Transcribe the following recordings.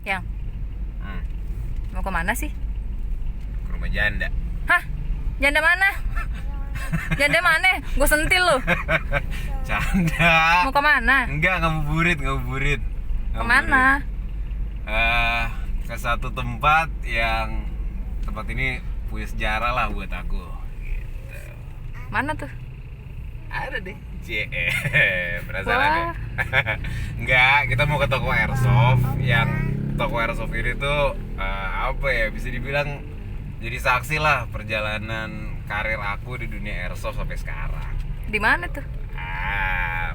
Yang mau kemana sih? Ke rumah janda. Hah? Janda mana? Janda mana? Gue sentil lu. Canda. Mau kemana? Enggak, ngabuburit. Kemana? Ke satu tempat yang tempat ini punya sejarah lah buat aku. Gitu. Mana tuh? Ada deh. Penasaran ya? Wah. Enggak, kita mau ke toko airsoft. Yang toko airsoft ini tuh apa ya, bisa dibilang jadi saksi lah perjalanan karir aku di dunia airsoft sampai sekarang. Di mana tuh?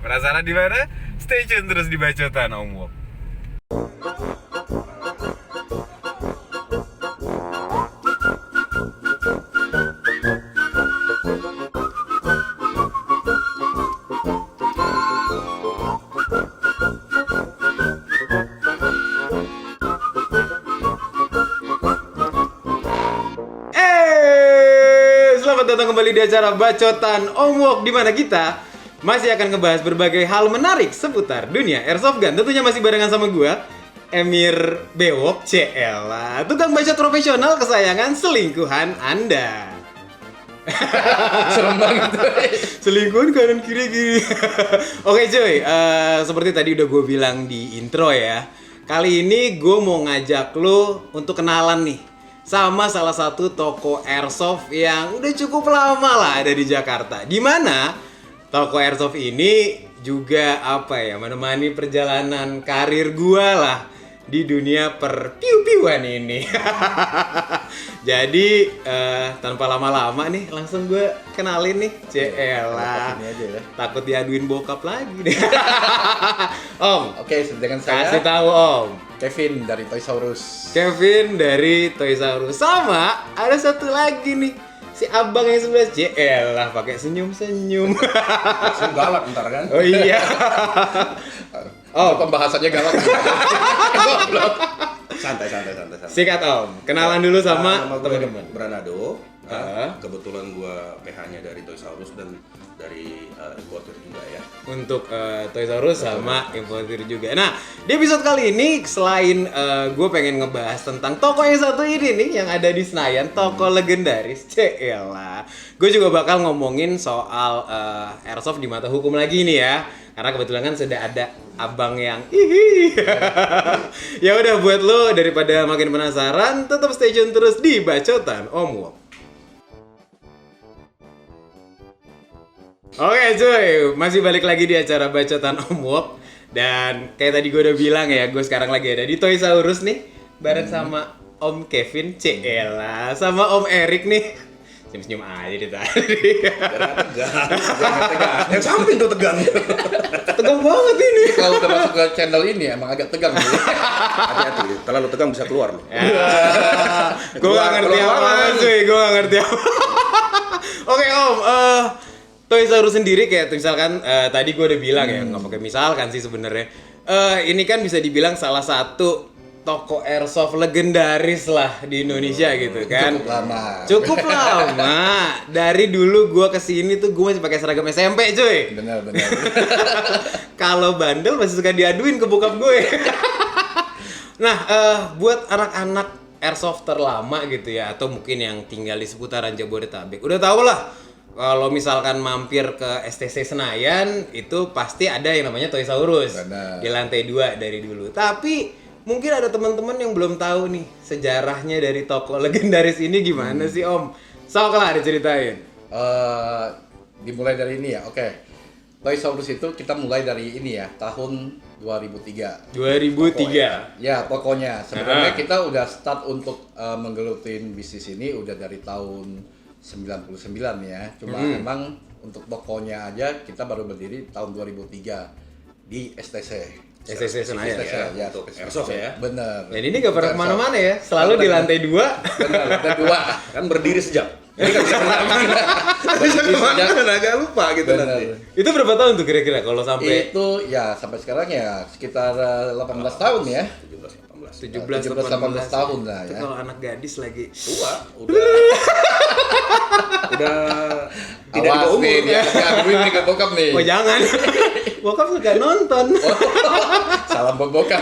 Penasaran di mana? Stay tune terus di Bacotan Om Wok. Selamat datang kembali di acara Bacotan Om Wok, di mana kita masih akan ngebahas berbagai hal menarik seputar dunia airsoft gun. Tentunya masih barengan sama gua, Emir Bewok CL, tukang bacot profesional kesayangan selingkuhan Anda. Serem banget. Selingkuhan kanan kiri. Oke cuy, seperti tadi udah gue bilang di intro ya. Kali ini gue mau ngajak lo untuk kenalan nih sama salah satu toko airsoft yang udah cukup lama lah ada di Jakarta. Di mana toko airsoft ini juga menemani perjalanan karir gue lah di dunia per-piu-piuan ini. Jadi tanpa lama-lama nih langsung gue kenalin nih. Ceelah. Ini aja ya. Takut diaduin bokap lagi deh. Om, Oke, dengan saya kasih tahu Om. Kevin dari Toysaurus. Kevin dari Toysaurus. Sama ada satu lagi nih, si abang yang sebelah. Ceelah, pakai senyum-senyum. Langsung galak ntar kan? Oh iya. Oh, pembahasannya galak. Goblok. Santai. Sikat Om, kenalan dulu sama Nama gue teman-teman. Branado. Ah. Kebetulan gue PH-nya dari Toysaurus dan dari importer juga ya. Untuk Toysaurus sama importer juga. Nah, di episode kali ini selain gue pengen ngebahas tentang toko yang satu ini nih yang ada di Senayan, toko legendaris. Ceelah. Gue juga bakal ngomongin soal airsoft di mata hukum lagi nih ya. Karena kebetulan kan sudah ada abang yang ya udah, buat lo daripada makin penasaran, tetap stay tune terus di Bacotan Om Wok. Oke cuy, masih balik lagi di acara Bacotan Om Wok. Dan kayak tadi gue udah bilang ya, gue sekarang lagi ada di Toysaurus nih bareng sama Om Kevin, Ceelah, sama Om Erik nih. Senyum-senyum aja di tadi. Tegang. Yang samping tuh tegang. Tegang banget ini. Kalau udah masuk ke channel ini emang agak tegang. Hati-hati, terlalu tegang bisa keluar loh. Gue gak ngerti apa cuy, gue gak ngerti apa. Oke Om, Toysaurus sendiri kayak misalkan tadi gue udah bilang ya, nggak pakai misalkan sih sebenarnya. Ini kan bisa dibilang salah satu toko airsoft legendaris lah di Indonesia gitu kan. Cukup lama. Dari dulu gue kesini tuh gue masih pakai seragam SMP cuy. Benar. Kalau bandel masih suka diaduin ke bokap gue. Nah, buat anak-anak airsoft terlama gitu ya, atau mungkin yang tinggal di seputaran Jabodetabek, udah tau lah. Kalau misalkan mampir ke STC Senayan, itu pasti ada yang namanya Toysaurus. Benar. Di lantai 2 dari dulu. Tapi mungkin ada teman-teman yang belum tahu nih sejarahnya dari toko legendaris ini gimana sih Om? Sok lah diceritain. Dimulai dari ini ya. Oke. Toysaurus itu kita mulai dari ini ya, tahun 2003. 2003. Ya, pokoknya sebenarnya kita udah start untuk menggelutin bisnis ini udah dari tahun 99 ya. Cuma memang untuk tokonya aja kita baru berdiri tahun 2003 di STC. STC Senayan ya. Untuk airsoft ya. Bener. Dan ini gak pernah kemana-mana ya, selalu di lantai 2. Bener, ada dua. Kan berdiri sejak. Jadi kan bisa kemana-mana. Bisa kemana-mana, agak lupa gitu Bener. nanti. Itu berapa tahun tuh kira-kira kalau sampai Itu ya sampai sekarang ya sekitar 18 tahun ya. 17, 18. 18 tahun lah Itu ya. kalau anak gadis lagi Tua, udah tidak di bawah Awas umur. nih, dia ngaduin nih ke bokap nih. oh jangan. Bokap suka nonton. Salam buat bokap.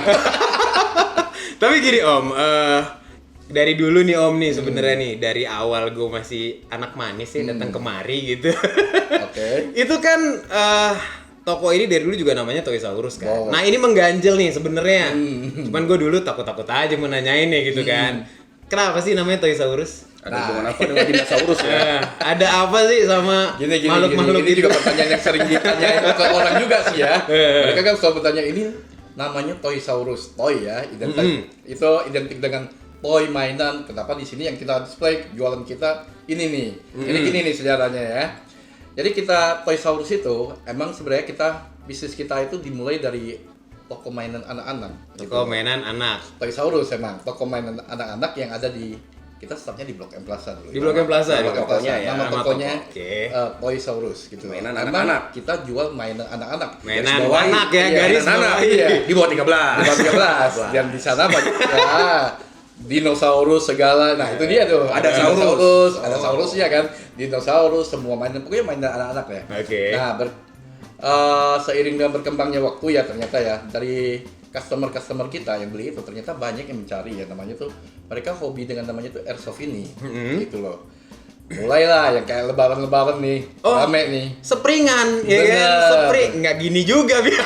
Tapi gini Om, dari dulu nih Om nih sebenarnya nih dari awal gue masih anak manis ya datang kemari gitu. Oke. Itu kan toko ini dari dulu juga namanya Toysaurus kan. Wow. Nah ini mengganjel nih sebenarnya. Cuman gue dulu takut-takut aja mau nanyain nih gitu kan. Kenapa sih namanya Toysaurus? Ada hubungan apa dengan dinosaurus ya? Ada apa sih sama Gini, makhluk-makhluk ini itu? juga pertanyaan yang sering ditanyain ke orang juga sih ya. Mereka kan selalu bertanya ini namanya Toysaurus, toy ya, itu identik dengan toy mainan. Kenapa di sini yang kita display jualan kita ini nih, ini gini nih sejarahnya ya. Jadi kita Toysaurus itu emang sebenarnya bisnis kita itu dimulai dari toko mainan anak-anak. Toko mainan anak. Toysaurus emang toko mainan anak-anak yang ada di kita startnya di Blok M Plaza dulu. Di Blok M Plaza, Blok di M Plaza. tokonya ya. Nama Nama tokonya toko, oke. Toysaurus gitu. Mainan Emang anak-anak. kita jual mainan anak-anak. Mainan Garis bawahi. anak ya, Iya, garis mainan anak. bawahi. Iya. Di bawah 13. Di bawah 13. Dan di sana banyak ya, dinosaurus segala. Nah, itu dia tuh. Ada saurus. dinosaurus, ada saurusnya kan. Dinosaurus, semua mainan pokoknya mainan anak-anak ya. Oke. Nah, seiring dengan berkembangnya waktu ya ternyata ya dari customer kita yang beli itu ternyata banyak yang mencari ya namanya tuh mereka hobi dengan namanya tuh airsoft ini gitu loh. Mulailah yang kayak lebaran nih rame nih. Sepringan ya kan? Bener. Sepring nggak gini juga biar.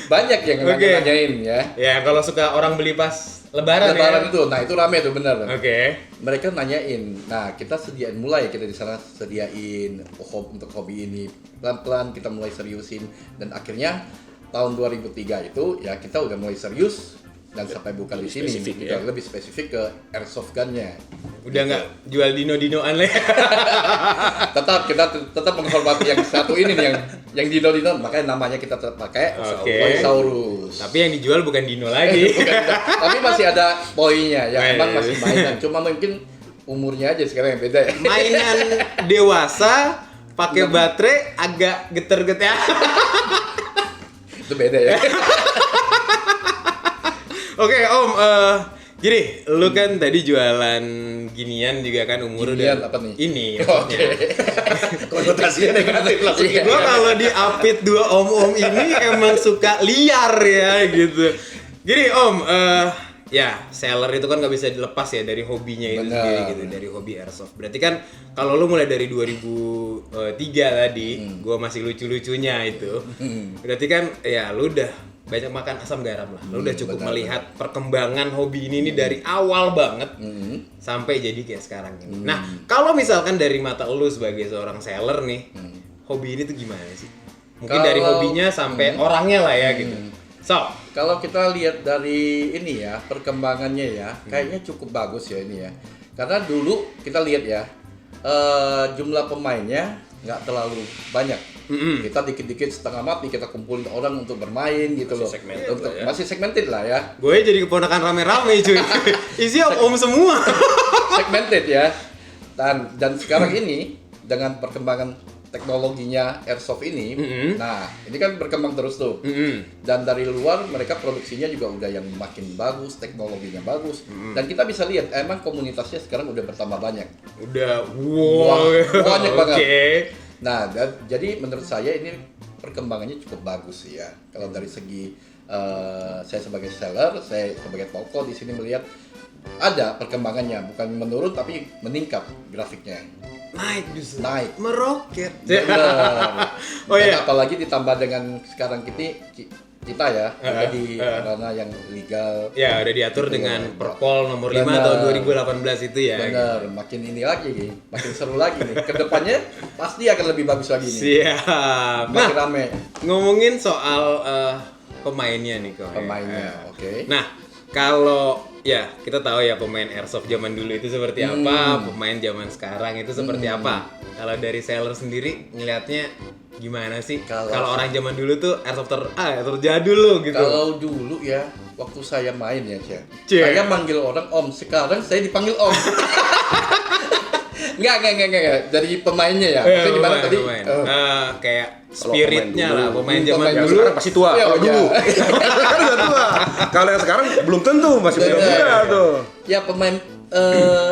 Banyak yang Oke. nanyain ya. Ya kalau suka orang beli pas lebaran ya. Itu, nah itu rame tuh bener. Oke. Mereka nanyain, nah kita mulai kita di sana sediain untuk hobi ini pelan-pelan kita mulai seriusin dan akhirnya tahun 2003 itu ya kita udah mulai serius dan sampai buka di sini spesifik kita ya. lebih spesifik ke airsoft gun-nya. Udah nggak jual dino-dinoan lah. Kita tetap menghormati yang satu ini nih yang dino makanya namanya kita tetap pakai Oke. Toysaurus. Tapi yang dijual bukan dino lagi. Bukan, tapi masih ada toy-nya ya, emang Iya. masih mainan. Cuma mungkin umurnya aja sekarang yang beda ya. Mainan dewasa pakai baterai agak geter-geter. Itu beda ya. Oke Om, gini, lu kan tadi jualan ginian juga kan umur Ginian udah apa nih? ini. Oke. Konotasinya negatif langsung. Iya. Gua kalau diapit dua om-om ini emang suka liar ya gitu. Gini Om, ya seller itu kan nggak bisa dilepas ya dari hobinya itu Benar. sendiri gitu, dari hobi airsoft. Berarti kan kalau lu mulai dari 2003 tadi, gua masih lucu-lucunya itu. Berarti kan ya lu udah banyak makan asam garam lah. Lu udah cukup benar, melihat perkembangan hobi ini nih dari awal banget sampai jadi kayak sekarang ini. Nah, kalau misalkan dari mata lu sebagai seorang seller nih, hobi ini tuh gimana sih? Mungkin dari Kalau- hobinya sampai orangnya lah ya gitu. So, Kalau kita lihat dari ini ya, perkembangannya ya, kayaknya cukup bagus ya ini ya. Karena dulu kita lihat ya, jumlah pemainnya nggak terlalu banyak. Kita dikit-dikit setengah mati kita kumpulin orang untuk bermain gitu loh. segmented Untuk lah ya. masih segmented lah ya. gue jadi keponakan rame-rame cuy. Isi om semua. Segmented ya. Dan sekarang ini dengan perkembangan teknologinya airsoft ini, nah ini kan berkembang terus tuh. Dan dari luar mereka produksinya juga udah yang makin bagus, teknologinya bagus. Dan kita bisa lihat emang komunitasnya sekarang udah bertambah banyak. Udah, Wah, banyak banget. Oke. Nah, jadi menurut saya ini perkembangannya cukup bagus sih ya. Kalau dari segi saya sebagai seller, saya sebagai toko di sini melihat ada perkembangannya, bukan menurun tapi meningkat grafiknya. Naik justru. Naik. Meroket. Benar. Oh Dan iya. apalagi ditambah dengan sekarang kita ya, udah di ranah yang legal. Ya, udah diatur Gitu. dengan Perpol nomor 5 Benar. tahun 2018 itu ya. Benar, makin ini lagi nih, makin seru lagi nih. Kedepannya pasti akan lebih bagus lagi nih. Siap. Makin Nah, rame ngomongin soal pemainnya nih kok. pemainnya, oke. Nah, kalau ya kita tahu ya pemain airsoft zaman dulu itu seperti apa, pemain zaman sekarang itu seperti apa. Kalau dari seller sendiri ngelihatnya gimana sih? Kalau- Kalau orang zaman dulu tuh airsoft terjadul loh gitu. Kalau dulu ya, waktu saya main ya, Cia. Cie. Saya manggil orang Om, sekarang saya dipanggil Om. Enggak. Dari pemainnya ya. Maksudnya gimana pemain, tadi? pemain. Eh, Kayak Kalau spiritnya pemain lah, dulu. pemain Pemain zaman dulu. dulu. Sekarang pasti tua. Ya, Kalau ya. dulu kan udah tua. Kalau yang sekarang belum tentu masih Bener. muda tuh. Ya pemain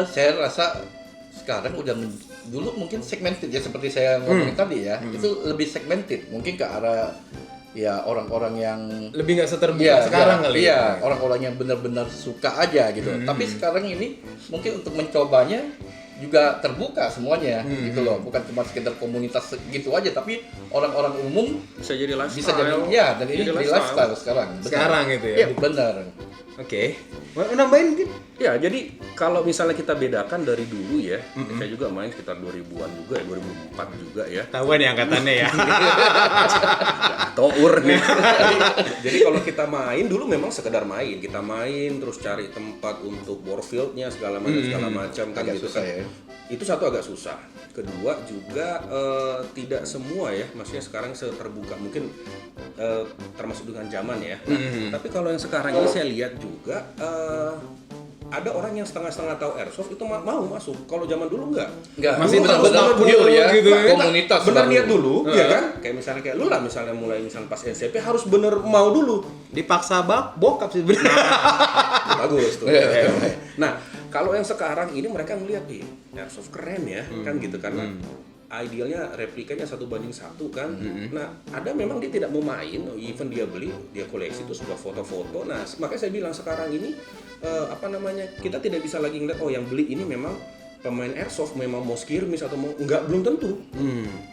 saya rasa sekarang udah dulu mungkin segmented ya seperti saya ngomongin tadi ya. Itu lebih segmented, mungkin ke arah ya orang-orang yang Lebih nggak seterbuka sekarang kali. Iya, orang-orang yang benar-benar suka aja gitu. Tapi sekarang ini mungkin untuk mencobanya juga terbuka semuanya gitu loh. Bukan cuma sekedar komunitas gitu aja, tapi orang-orang umum Bisa jadi lifestyle. bisa jadi ya, dan ini jadi lifestyle sekarang. Benar. Sekarang gitu ya. Iya, benar. Oke. Mau nambahin mungkin? Ya, jadi kalau misalnya kita bedakan dari dulu ya, saya juga main sekitar 2000-an juga ya, 2004 juga ya. Tahuan ya angkatannya ya. Tour nih. Jadi kalau kita main dulu memang sekedar main, kita main terus cari tempat untuk warfieldnya segala macam kan Agak gitu susah kan. ya. Itu satu agak susah. Kedua juga tidak semua ya, maksudnya sekarang terbuka mungkin termasuk dengan zaman ya. Nah, tapi kalau yang sekarang ini saya lihat juga ada orang yang setengah-setengah tahu airsoft itu mau masuk. Kalau zaman dulu enggak. Masih Dulu benar-benar harus pure ya, gitu ya. komunitas. bener baru. niat dulu, ya kan? Kayak misalnya lu lah, misalnya mulai pas SMP harus bener mau dulu. Dipaksa bokap sih bener. Bagus tuh. Iya. Nah, kalau yang sekarang ini mereka ngeliat nih, airsoft keren ya, kan gitu karena idealnya replikanya 1:1 kan. Nah, ada memang dia tidak mau main, even dia beli, dia koleksi itu sudah foto-foto. Nah, makanya saya bilang sekarang ini kita tidak bisa lagi ngeliat yang beli ini memang pemain airsoft, memang mau skirmish atau mau enggak, belum tentu.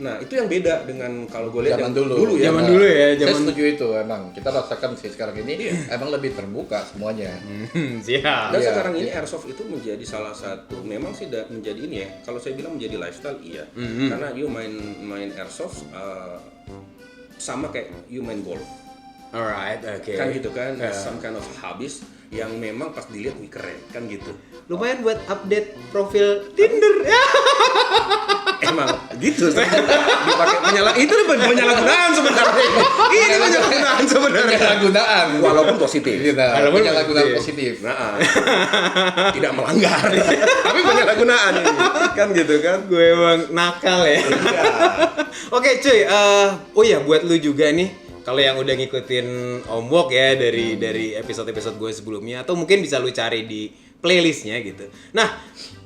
Nah, itu yang beda dengan kalau gue lihat Zaman yang dulu. ya. Zaman dulu ya, Saya zaman setuju itu emang. Kita rasakan sih sekarang ini emang lebih terbuka semuanya. Siap. Dan Iya. sekarang ini airsoft itu menjadi salah satu, memang sih menjadi ini ya. Kalau saya bilang menjadi lifestyle, iya. Karena you main airsoft sama kayak you main golf. Alright, oke. Kan gitu kan, some kind of hobbies yang memang pas dilihat wih keren, kan gitu. Lumayan buat update profil Tinder. Emang gitu dipakai itu penyalahgunaan sebenarnya. Ini penyalahgunaan sebenarnya. Penyalahgunaan. Walaupun positif. Nah, penyalahgunaan positif. Nah, tidak melanggar. Tapi penyalahgunaan ini. Kan gitu kan. Gue emang nakal ya. Oke cuy, oh ya buat lu juga nih, kalau yang udah ngikutin Om Wok ya dari episode-episode gue sebelumnya, atau mungkin bisa lu cari di playlistnya gitu. Nah,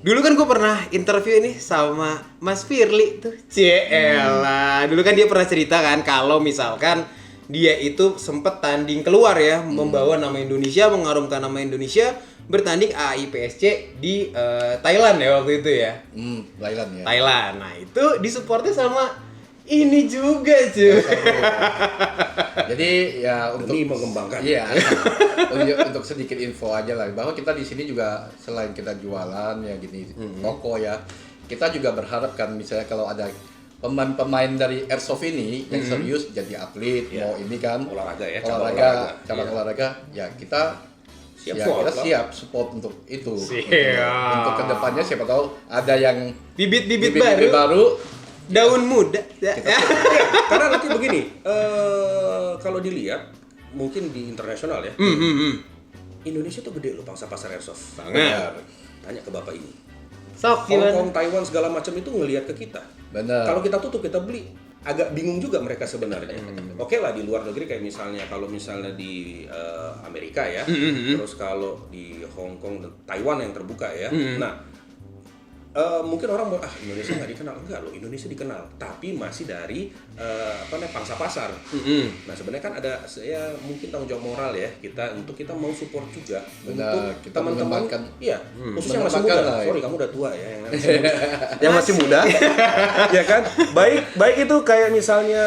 dulu kan gue pernah interview nih sama Mas Firly tuh. Cielah, dulu kan dia pernah cerita kan kalau misalkan dia itu sempet tanding keluar ya, membawa nama Indonesia, mengharumkan nama Indonesia, bertanding AIPSC di Thailand ya waktu itu ya. Thailand ya. Thailand. Nah, itu disupportnya sama ini juga cuy. Jadi ya untuk Demi mengembangkan. Iya. untuk sedikit info aja lah bahwa kita di sini juga selain kita jualan ya gini toko ya, kita juga berharap kan misalnya kalau ada pemain-pemain dari airsoft ini yang serius jadi atlet mau ini kan Olahraga ya, cabang olahraga ya kita Siap siap support untuk itu. Siap. Untuk kedepannya siapa tahu ada yang Bibit-bibit bibit-bibit baru daun muda. Karena nanti begini, kalau dilihat mungkin di internasional ya, Indonesia tuh gede loh pangsa pasar airsoft. Banget. Tanya ke bapak ini. Sok Hong gimana? Kong, Taiwan segala macam itu ngelihat ke kita. benar. Kalau kita tutup kita beli, agak bingung juga mereka sebenarnya. Oke lah di luar negeri kayak misalnya kalau misalnya di Amerika ya, terus kalau di Hong Kong dan Taiwan yang terbuka ya. Nah, mungkin orang mau Indonesia nggak dikenal, enggak loh, Indonesia dikenal, tapi masih dari pangsa pasar. Nah sebenarnya kan ada saya mungkin tanggung jawab moral ya kita untuk kita mau support juga Benar, untuk kita teman-teman, mengembangkan. iya khususnya yang masih Mengembangkan muda. lah, ya. Sorry kamu udah tua ya, yang masih muda, ya kan. Baik itu kayak misalnya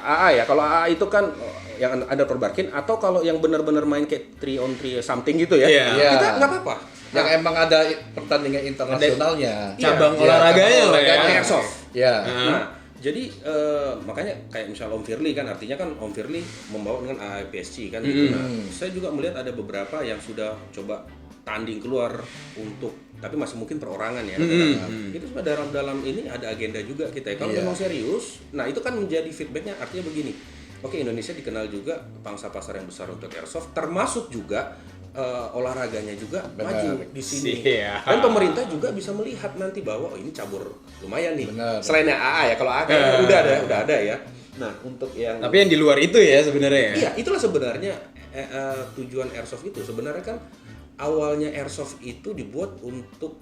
AA ya, kalau AA itu kan yang ada perbarkin, atau kalau yang benar-benar main kayak 3-on-3 something gitu ya, Iya. kita nggak apa-apa. Yang emang ada pertandingan internasionalnya. Cabang Iya, olahraganya cabang lah ya. olahraganya. Airsoft. Ya. Nah, jadi makanya kayak misalnya Om Firly kan, artinya kan Om Firly membawa dengan AIPSC kan gitu. Nah, saya juga melihat ada beberapa yang sudah coba tanding keluar untuk, tapi masih mungkin perorangan ya. Itu sebenarnya dalam ini ada agenda juga kita ya. Kalau Iya. memang serius, nah itu kan menjadi feedbacknya, artinya begini. Oke, Indonesia dikenal juga pangsa pasar yang besar untuk airsoft, termasuk juga olahraganya juga maju di sini. Siap. Dan pemerintah juga bisa melihat nanti bahwa ini cabur lumayan nih. Benar. Selainnya AA ya, kalau AA udah ada ya. Nah, untuk yang Tapi yang di luar itu ya sebenarnya ya. iya, itulah sebenarnya tujuan airsoft itu. Sebenarnya kan awalnya airsoft itu dibuat untuk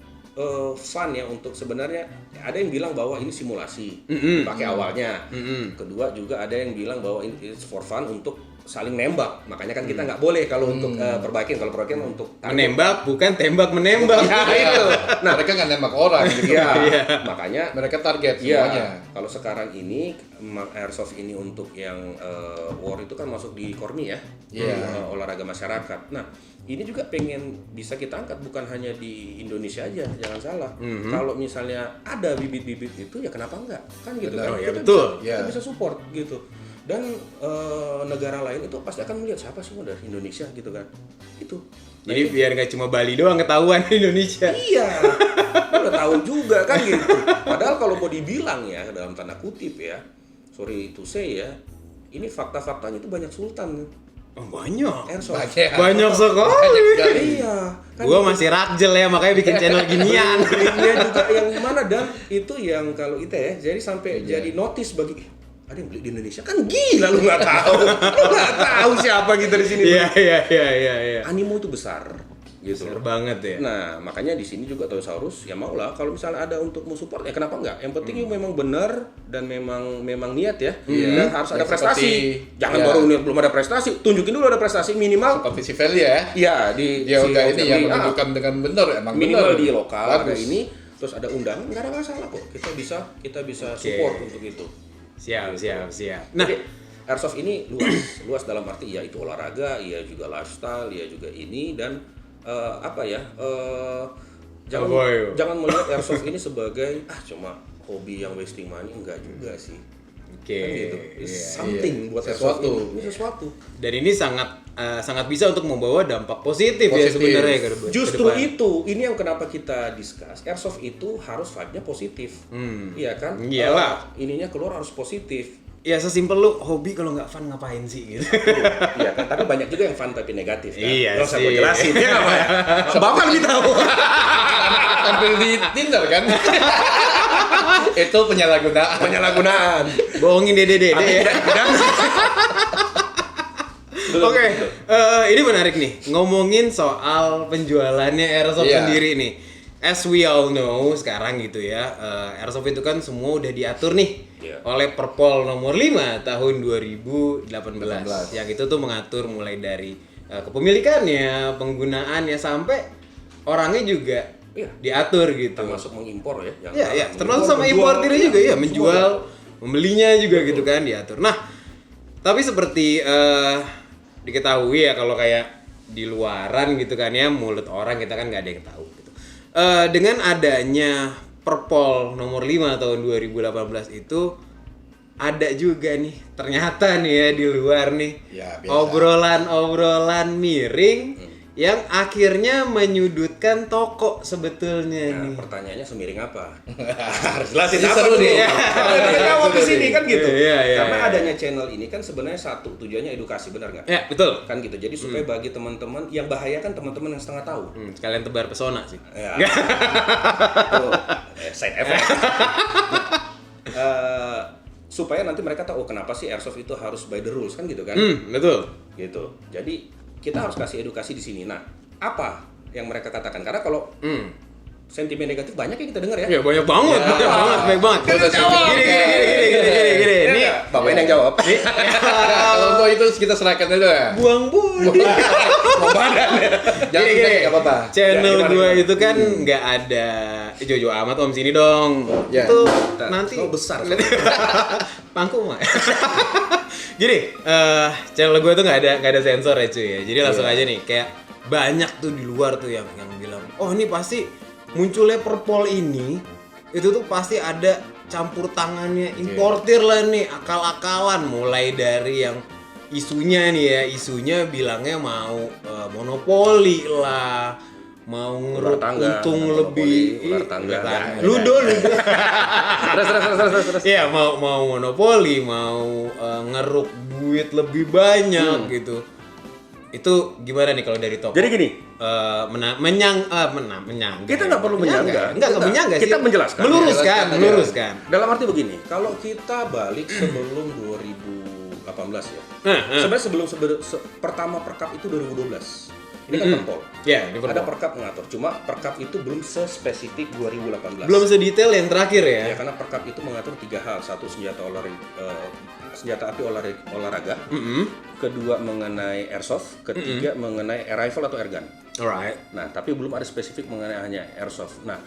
fun ya, untuk sebenarnya ada yang bilang bahwa ini simulasi pakai awalnya. Kedua juga ada yang bilang bahwa ini for fun untuk saling nembak. Makanya kan kita nggak boleh kalau untuk perbaikin untuk Menembak bukan tembak menembak. Ya, itu. Nah, mereka nggak nembak orang gitu. Iya, makanya Mereka target iya, semuanya. kalau sekarang ini airsoft ini untuk yang war itu kan masuk di Kormi ya, olahraga masyarakat. Nah, ini juga pengen bisa kita angkat bukan hanya di Indonesia aja, jangan salah. Kalau misalnya ada bibit-bibit itu ya kenapa enggak? Kan gitu Benar, kan. oh ya, Kita betul. Kita bisa support gitu. Dan negara lain itu pasti akan melihat siapa sih dari Indonesia gitu kan. Itu. Jadi biar nggak cuma Bali doang ketahuan Indonesia. Iya, udah tahu juga kan gitu. Padahal kalau mau dibilang ya dalam tanda kutip ya, sorry to say ya, ini fakta-faktanya itu banyak sultan Oh, banyak. airsoft. Banyak sekali. Iya. Kan Gua masih rakjel ya, makanya bikin channel ginian. Ini juga yang mana, dan itu yang kalau itu ya, jadi sampai jadi notice bagi ada yang beli di Indonesia kan gila, lu nggak tahu, lu nggak tahu siapa kita di sini. Iya. Animo itu besar, gitu. Besar banget ya. Nah, makanya di sini juga Toyosaurus ya mau lah kalau misalnya ada untuk mau support ya kenapa enggak? Yang penting you memang benar dan memang niat ya. Dan harus ada Yang prestasi. seperti- Jangan ya. baru niat belum ada prestasi, tunjukin dulu ada prestasi minimal. Seperti si Feli ya. Iya, di Dia si udah ini yang Feli, menunjukkan dengan benar, emang minimal benar. di lokal ada Bagus. ini, terus ada undangan nggak ada masalah kok. Kita bisa support untuk itu. Siap. Nah, Jadi airsoft ini luas dalam arti ya itu olahraga, ya juga lifestyle, ya juga ini, dan jangan melihat airsoft ini sebagai cuma hobi yang wasting money, enggak juga sih. oke. Kan gitu. It's Iya. something buat airsoft Sesuatu. ini sesuatu. Dan ini sangat bisa untuk membawa dampak positif ya Positif. sebenarnya ke depan. Justru itu, ini yang kenapa kita discuss. Airsoft itu harus vibe-nya positif. Iya kan? Iyalah. Ininya keluar harus positif. Ya sesimpel lu hobi kalau nggak fun ngapain sih gitu. Iya kan, tapi banyak juga yang fun tapi negatif kan. Iya Nggak usah sih. gue jelasin, dia nggak apa ya. Bapak lebih tahu. Tampil di Tinder kan. Itu Penyalahgunaan. Bohongin dede ya. Oke, ini menarik nih. Ngomongin soal penjualannya airsoft Iya. sendiri nih. As we all know sekarang gitu ya, airsoft itu kan semua udah diatur nih Iya. oleh Perpol nomor 5 tahun 2018. Yang itu tuh mengatur mulai dari kepemilikannya, penggunaannya sampai orangnya juga Iya. diatur gitu. Termasuk mengimpor ya. yang Iya, mengimpor, termasuk sama menjual, importirnya juga ya, semua. menjual, membelinya juga gitu kan diatur. Nah, tapi seperti diketahui ya kalau kayak di luaran gitu kan ya, mulut orang kita kan nggak ada yang tahu gitu. Dengan adanya Perpol nomor 5 tahun 2018 itu ada juga nih ternyata nih ya di luar nih Ya, biasa. obrolan miring yang akhirnya menyudutkan toko sebetulnya Nah, nih. pertanyaannya semiring apa? Harus jelasin Ini apa seru dulu. nih. Kita jawab di sini kan gitu. Iya, Karena iya. adanya channel ini kan sebenarnya satu tujuannya edukasi, benar nggak? Ya, betul. Kan gitu. Jadi supaya bagi teman-teman yang bahaya kan teman-teman yang setengah tahu. Sekalian tebar pesona sih. Ya. Itu side effect. Supaya nanti mereka tahu kenapa sih airsoft itu harus by the rules kan gitu kan? Betul. Gitu. Jadi kita harus kasih edukasi di sini. Nah, apa yang mereka katakan? Karena kalau sentimen negatif banyak yang kita dengar ya. Ya banyak banget, banyak banget. Udah Gini. Iya Ini nggak? Bapak ini yang jawab. Kalau untuk itu kita serahkan aja ya. buang budi. Mau badan ya. Jangan Gini. enggak apa-apa. Channel Ya, gua gimana? itu kan nggak ada Jojo amat om sini dong. Ya. Itu Nah, nanti oh, besar. pangku mah. Gini, channel gue tuh nggak ada sensor ya cuy ya. Jadi langsung aja nih, kayak banyak tuh di luar tuh yang bilang, oh ini pasti munculnya Perpol ini, itu tuh pasti ada campur tangannya importir lah nih, akal-akalan. Mulai dari yang isunya nih ya, isunya bilangnya mau monopoli lah, mau Ular tangga, untung monopoli, lebih ular tangga. ludo. Terus. Iya, mau monopoli, mau ngeruk duit lebih banyak gitu. Itu gimana nih kalau dari toko? Jadi gini, menyangga. kita nggak perlu menyangga. Enggak menyangga sih. Kita menjelaskan. Meluruskan. Dalam arti begini, kalau kita balik sebelum 2018 ya. Sebenarnya sebelum pertama perkap itu 2012. Ini kan perpol. Ya, ini Ada perpol. perkap mengatur, cuma perkap itu belum sespesifik 2018. Belum sedetail yang terakhir ya. Ya, karena perkap itu mengatur 3 hal. Satu, senjata api olahraga. Kedua, mengenai airsoft. Ketiga, mengenai air rifle atau airgun. Alright. Nah, tapi belum ada spesifik mengenai hanya airsoft. Nah,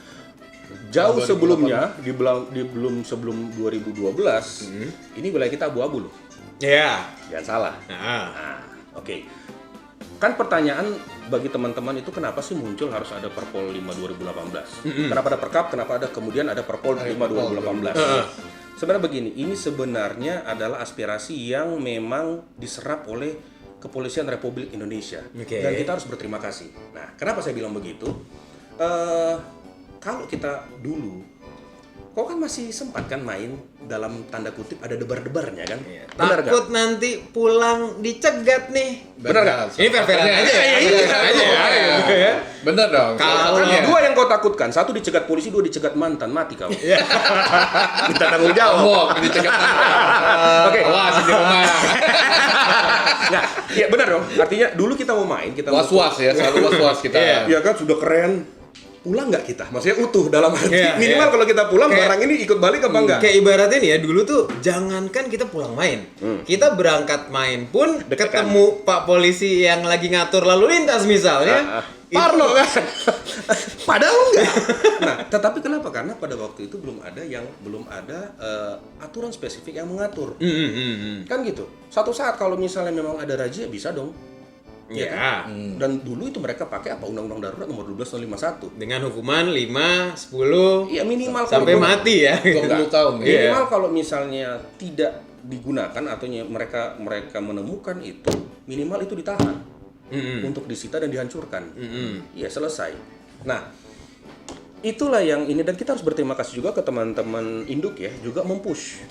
jauh sebelumnya, sebelum 2012, ini wilayah kita abu-abu loh. Ya. Jangan salah. Nah. Nah, oke. Kan pertanyaan bagi teman-teman itu kenapa sih muncul harus ada Perpol 5 2018? Kenapa ada Perkap? Kenapa ada kemudian ada Perpol 5 2018? Sebenarnya begini, ini sebenarnya adalah aspirasi yang memang diserap oleh Kepolisian Republik Indonesia. Oke. Dan kita harus berterima kasih. Nah, kenapa saya bilang begitu? Kalau kita dulu, kau kan masih sempat kan main dalam tanda kutip ada debar-debarnya kan? Benar nggak? Takut nanti pulang dicegat nih. Benar nggak? Ini fair-fairan aja ya. Bener dong. Kalau- Kan dua yang kau takutkan, satu dicegat polisi, dua dicegat mantan, mati kau. Kita tanggung jawab. Ngomong, dicegat. Oke. Awas di rumah. Nah, iya benar dong. Artinya dulu kita mau main, kita mau Was-was ya, selalu was-was kita. Iya. ya kan sudah keren. Pulang nggak kita? Maksudnya utuh dalam arti Iya, minimal iya. kalau kita pulang Kayak- barang ini ikut balik apa enggak? Kayak ibaratnya nih ya, dulu tuh jangankan kita pulang main. Kita berangkat main pun Deket kan? ketemu Pak polisi yang lagi ngatur lalu lintas misalnya. Parno kan? Padahal enggak. Nah, tetapi kenapa? Karena pada waktu itu belum ada aturan spesifik yang mengatur. Kan gitu. Satu saat kalau misalnya memang ada razia bisa dong. Ya. Kan? Dan dulu itu mereka pakai apa? Undang-Undang Darurat nomor 12 tahun 51. Dengan hukuman 5, 10 Iya minimal sampai kalau- mati ya. 20 tahun ya. Minimal kalau misalnya tidak digunakan atau mereka menemukan itu, minimal itu ditahan untuk disita dan dihancurkan. Iya selesai. Nah, itulah yang ini dan kita harus berterima kasih juga ke teman-teman induk ya, juga mempush.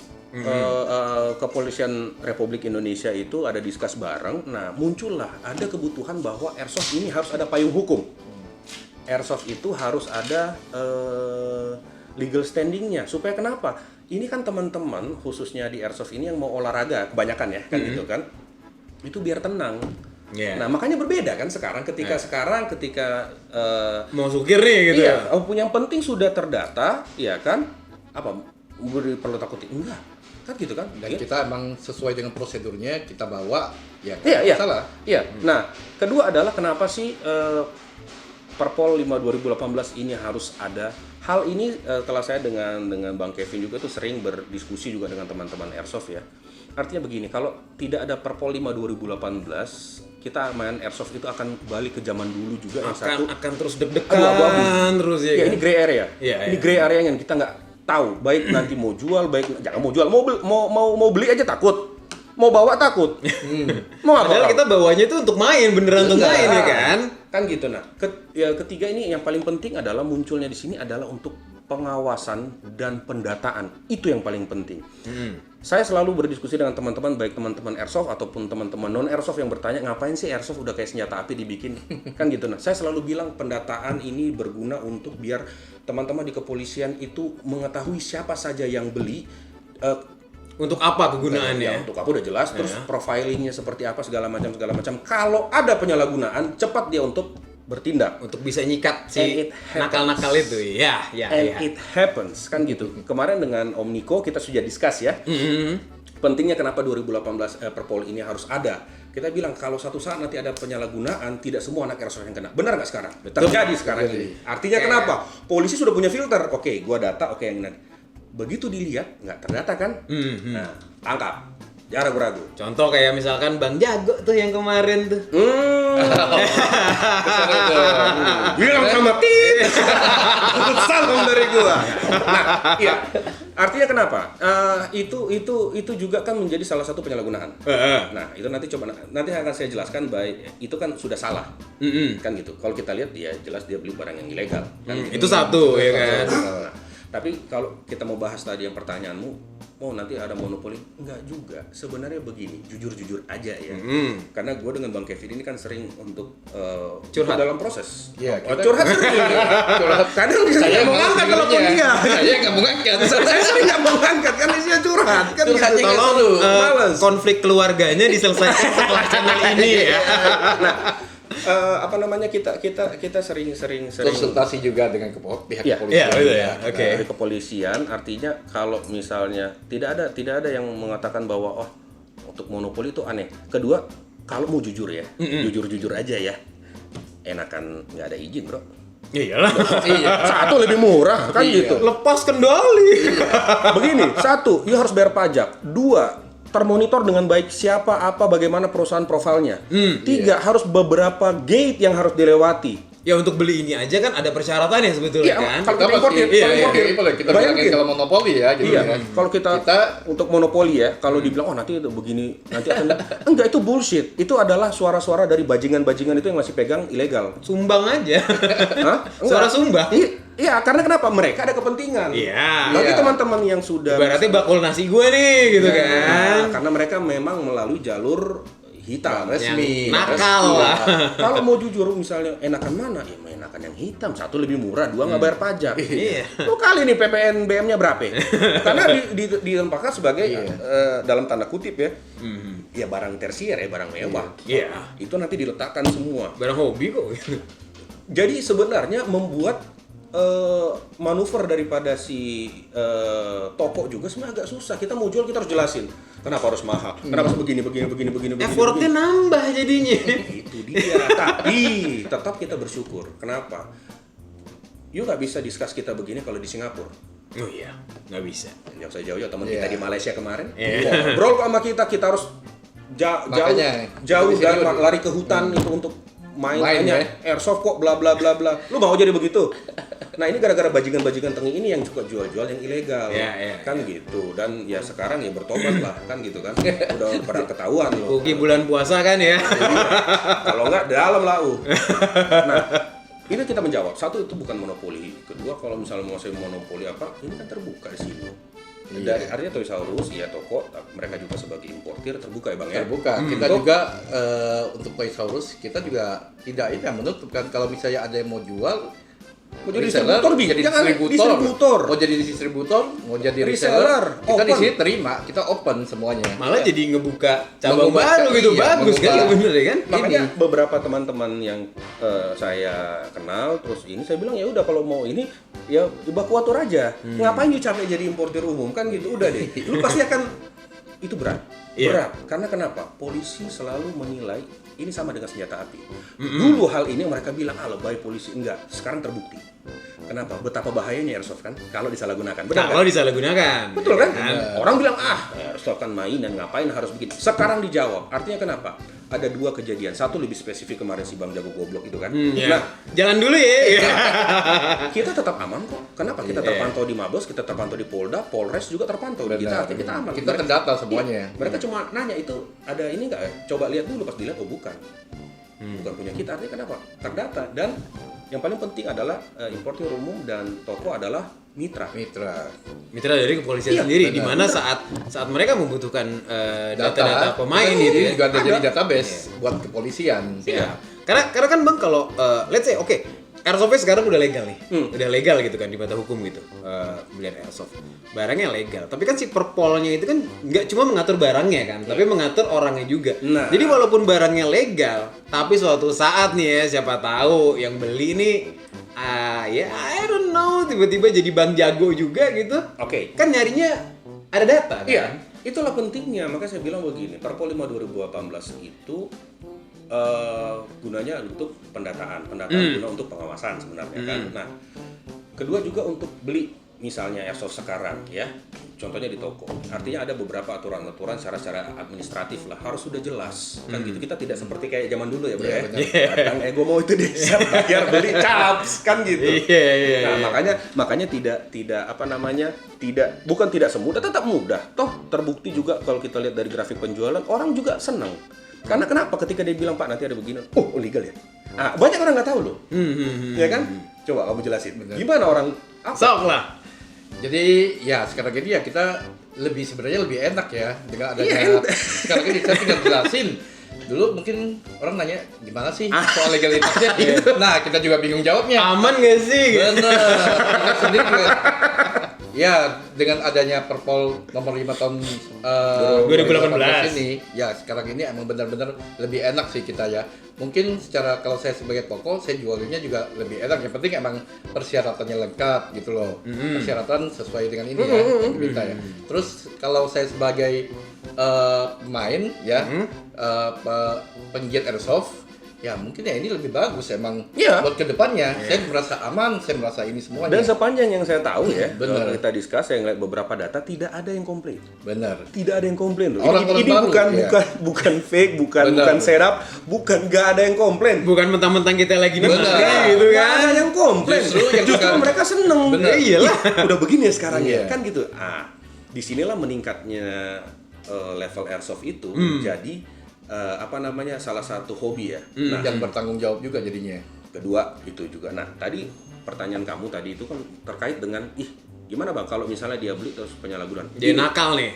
Kepolisian Republik Indonesia itu ada diskus bareng. Nah, muncullah ada kebutuhan bahwa airsoft ini harus ada payung hukum. Airsoft itu harus ada legal standingnya. Supaya kenapa? Ini kan teman-teman khususnya di airsoft ini yang mau olahraga kebanyakan ya kan gitu kan. Itu biar tenang. Yeah. Nah, makanya berbeda kan sekarang ketika Mau sukir nih gitu. iya, yang penting sudah terdata, ya kan? Apa perlu takutin? Enggak. Kan gitu kan? Dan Iya. kita emang sesuai dengan prosedurnya kita bawa ya Iya. salah. Iya. Nah, kedua adalah kenapa sih Perpol 5 2018 ini harus ada? Hal ini telah saya dengan Bang Kevin juga tuh sering berdiskusi juga dengan teman-teman airsoft ya. Artinya begini, kalau tidak ada Perpol 5 2018, kita main airsoft itu akan balik ke zaman dulu juga yang satu akan terus deg-degan abu-abu. terus ya. Ya, kan? ini gray area. Iya, Ini iya. gray area yang kita nggak tahu. Baik nanti mau jual, baik jangan mau jual, mau beli aja takut. Mau bawa takut. Mau apa? Padahal orang? kita bawanya itu untuk main, beneran untuk main ya kan? Kan gitu nah. Ketiga ini yang paling penting adalah munculnya di sini adalah untuk pengawasan dan pendataan. Itu yang paling penting. Saya selalu berdiskusi dengan teman-teman, baik teman-teman airsoft ataupun teman-teman non airsoft yang bertanya ngapain sih airsoft udah kayak senjata api dibikin, kan gitu. Nah, saya selalu bilang pendataan ini berguna untuk biar teman-teman di kepolisian itu mengetahui siapa saja yang beli. Untuk apa Ya, kegunaannya? untuk apa udah jelas, terus profilingnya seperti apa segala macam. Kalau ada penyalahgunaan, cepat dia untuk bertindak. Untuk bisa nyikat And si it happens. nakal-nakal itu. Ya. And it happens, kan gitu. Kemarin dengan Om Niko kita sudah discuss ya. Pentingnya kenapa 2018 Perpol ini harus ada. Kita bilang kalau satu saat nanti ada penyalahgunaan, tidak semua anak airsoft yang kena. Benar nggak sekarang? Terjadi sekarang ini. Artinya kenapa? Polisi sudah punya filter. Oke, gua data, oke yang ini. Begitu dilihat, nggak terdata kan? Nah, tangkap. Jangan ragu-ragu. Contoh kayak misalkan Bang Jago tuh yang kemarin tuh. Bilang sama Tit. Salam dari gua. Nah, iya. Artinya kenapa? Itu juga kan menjadi salah satu penyalahgunaan. Nah, itu nanti akan saya jelaskan. Baik, itu kan sudah salah. Kan gitu. Kalau kita lihat ya jelas dia beli barang yang ilegal. Kan gitu. Itu satu ya kan. Nah, tapi kalau kita mau bahas tadi yang pertanyaanmu, nanti ada monopoli? Enggak juga. Sebenarnya begini, jujur-jujur aja ya. Karena gue dengan Bang Kevin ini kan sering untuk Curhat. dalam proses. Iya, Curhat sering. Kadang dia Saya nggak mau malas ngangkat telepon dengernya. dia. Saya nggak mau ngangkat. Saya sering nggak mau ngangkat kan isinya curhat kan Curhatnya gitu. nggak Tolong, seru. Eh, males. konflik keluarganya diselesaikan setelah channel ini ya. apa namanya kita sering Konsultasi juga dengan pihak Iya, kepolisian. betul ya. Oke. dari kepolisian, artinya kalau misalnya tidak ada yang mengatakan bahwa untuk monopoli itu aneh. Kedua, kalau mau jujur ya, jujur aja ya, enakan nggak ada izin, bro. Iyalah. Satu lebih murah kan Iya. gitu. Lepas kendali. Begini, satu, you harus bayar pajak. Dua, termonitor dengan baik siapa, apa, bagaimana perusahaan profilnya. Tiga, harus beberapa gate yang harus dilewati. Ya untuk beli ini aja kan ada persyaratan ya sebetulnya Iya, kan. kalau Kita importir, pasti iya, kita Bayangin. bilangin kalau monopoli ya gitu Iya, ya. kalau kita untuk monopoli ya, kalau dibilang nanti itu begini, nanti akan enggak, itu bullshit. Itu adalah suara-suara dari bajingan-bajingan itu yang masih pegang ilegal. Sumbang aja. Hah? Suara sumbang. Iya, karena kenapa? Mereka ada kepentingan. Iya. Bagi Iya. teman-teman yang sudah Berarti bakul nasi gue nih gitu kan. Nah, karena mereka memang melalui jalur hitam resmi. Nakal lah. Kalau mau jujur misalnya enakan mana? Ya enakan yang hitam. Satu lebih murah, dua nggak bayar pajak. Iya. Lu kali nih PPNBM-nya berapa? Karena ditempatkan sebagai dalam tanda kutip ya. Ya barang tersier ya, barang mewah. Iya. Itu nanti diletakkan semua. Barang hobi kok. Jadi sebenarnya membuat manuver daripada si toko juga sebenarnya agak susah. Kita mau jual kita harus jelasin kenapa harus mahal, kenapa harus begini. Effortnya nambah jadinya. Itu dia. Tapi tetap kita bersyukur. Kenapa? You nggak bisa discuss kita begini kalau di Singapura. Oh iya, nggak bisa. Yang saya jauh-jauh teman Iya. kita di Malaysia kemarin. Iya. Ngobrol sama kita harus Makanya, jauh di sini dan lari ke hutan itu untuk main Main, hanya ya. airsoft kok bla bla bla bla. Lu mau jadi begitu? Nah, ini gara-gara bajingan-bajingan tengi ini yang suka jual-jual yang ilegal. Iya, Kan gitu. Dan ya sekarang ya bertobat lah kan gitu kan. Udah pada ketahuan loh. Kuki bulan puasa kan ya. Kalau enggak dalam lau. Nah, ini kita menjawab. Satu, itu bukan monopoli. Kedua, kalau misalnya mau saya monopoli apa, ini kan terbuka di sini. Dari artinya Toys R Us, ya toko, mereka juga sebagai importir terbuka ya bang ya. Terbuka. Kita juga untuk Toys R Us kita juga tidak ini menutupkan kalau misalnya ada yang mau jual. Mau jadi reseller, distributor, jadi jangan distributor. Mau jadi distributor, mau jadi reseller, Reseller, kita di open. sini terima, kita open semuanya. Malah jadi ngebuka cabang Membuka, baru gitu, iya, bagus kan membuka. sebenarnya kan. Makanya beberapa teman-teman yang saya kenal, terus ini saya bilang ya udah kalau mau ini ya baku atur aja. Ngapain you capek jadi importir umum kan gitu, udah deh. Lu pasti akan itu berat. Iya. Berat. Karena kenapa? Polisi selalu menilai ini sama dengan senjata api. Dulu hal ini mereka bilang, lebay polisi. Enggak, sekarang terbukti. Kenapa? Betapa bahayanya airsoft kan kalau disalahgunakan. Benar Kalau kan? disalahgunakan. Betul kan? Iya. Orang bilang, airsoft kan mainan, ngapain harus begini. Sekarang dijawab. Artinya kenapa? Ada dua kejadian. Satu lebih spesifik kemarin si Bang Jago Goblok itu kan. Ya. Nah, Jalan dulu ya. kita tetap aman kok. Kenapa? Kita Iya. terpantau di Mabes, kita terpantau di Polda, Polres juga terpantau. Di kita, artinya kita aman. Kita terdata semuanya. Mereka cuma nanya itu ada ini nggak? Coba lihat dulu, pas dilihat bukan. Bukan punya kita. Artinya kenapa? Terdata. Dan yang paling penting adalah importir umum dan toko adalah mitra. Mitra dari kepolisian Iya, sendiri, di benar. mana saat mereka membutuhkan data-data pemain ini gitu ya. juga ada jadi database buat kepolisian. Iya. Karena kan Bang kalau let's say airsoft sekarang udah legal nih. Udah legal gitu kan di mata hukum gitu. Belian airsoft. Barangnya legal. Tapi kan si perpolnya itu kan nggak cuma mengatur barangnya kan, tapi mengatur orangnya juga. Nah. Jadi walaupun barangnya legal, tapi suatu saat nih ya siapa tahu yang beli nih ya I don't know, tiba-tiba jadi Bang Jago juga gitu. Oke. Kan nyarinya ada data kan? Iya, itulah pentingnya. Makanya saya bilang begini, Perpol 5 2018 itu gunanya untuk pendataan guna untuk pengawasan sebenarnya kan. Nah, kedua juga untuk beli misalnya airsoft sekarang ya. Contohnya di toko. Artinya ada beberapa aturan-aturan secara administratif lah harus sudah jelas. Kan gitu, kita tidak seperti kayak zaman dulu ya, Bro ya. Datang gue mau itu deh, siap bayar beli caps kan gitu. Iya. Nah, makanya tidak apa namanya? Bukan tidak semudah, tetap mudah. Toh terbukti juga kalau kita lihat dari grafik penjualan, orang juga senang. Karena kenapa? Ketika dia bilang, "Pak, nanti ada begini." Oh, legal ya. Ah, banyak orang nggak tahu loh. Ya kan? Coba kamu jelasin. Gimana orang Sok lah. Jadi ya sekarang ini ya kita sebenarnya lebih enak ya dengan adanya sekarang ini saya tinggal jelasin. Dulu mungkin orang nanya gimana sih soal legalitasnya. Nah, kita juga bingung jawabnya. Aman gak sih? Bener. Kita sendiri juga. Ya, dengan adanya Perpol nomor 5 tahun 2018 ini, ya sekarang ini emang benar-benar lebih enak sih kita ya. Mungkin secara kalau saya sebagai toko, saya jualnya juga lebih enak. Yang penting emang persyaratannya lengkap gitu loh. Persyaratan sesuai dengan ini ya, yang diminta ya. Terus kalau saya sebagai pemain ya, penggiat airsoft, ya mungkin ya ini lebih bagus emang Iya. buat kedepannya. Saya merasa aman, saya merasa ini semuanya. Dan sepanjang yang saya tahu ya, Bener. kalau kita discuss, saya ngeliat beberapa data tidak ada yang komplain. Benar. Tidak ada yang komplain loh. Orang Ini baru, bukan ya. bukan fake, bukan Benar. setup, bukan nggak ada yang komplain. Bukan mentang-mentang kita lagi di Benar. gitu Nggak kan. ada yang komplain. Justru yang sekarang- mereka seneng. Bener. Ya iyalah. Udah begini ya sekarang Iya. ya, kan gitu. Ah, disinilah meningkatnya level airsoft itu jadi salah satu hobi ya. Nah, Yang bertanggung jawab juga jadinya. kedua itu juga. Nah, tadi pertanyaan kamu tadi itu kan terkait dengan gimana Bang kalau misalnya dia beli terus penyalahgunaan. Dia nakal nih.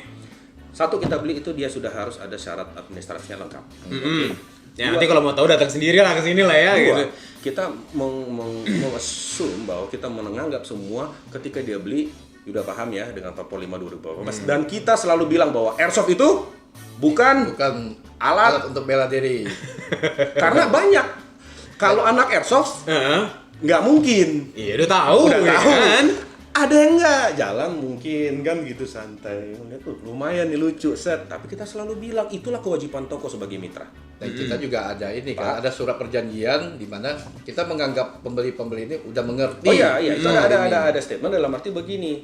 Satu, kita beli itu dia sudah harus ada syarat administratifnya lengkap. Oke. Ya nanti kalau mau tahu datang sendiri lah ke sini lah ya Dua, gitu. kita mengassume bahwa kita menganggap semua ketika dia beli udah paham ya dengan Perpol 5 2018 dan kita selalu bilang bahwa airsoft itu bukan Bukan Alat. untuk bela diri. karena banyak. Kalau anak airsoft Heeh. nggak mungkin. Iya udah tahu, Udah ya tahu. kan? Ada yang nggak jalan mungkin kan gitu santai. Lihat tuh lumayan nih lucu set. Tapi kita selalu bilang itulah kewajiban toko sebagai mitra. Dan kita juga ada ini kan, ada surat perjanjian di mana kita menganggap pembeli-pembeli ini udah mengerti. Oh iya, itu ini. ada statement dalam arti begini.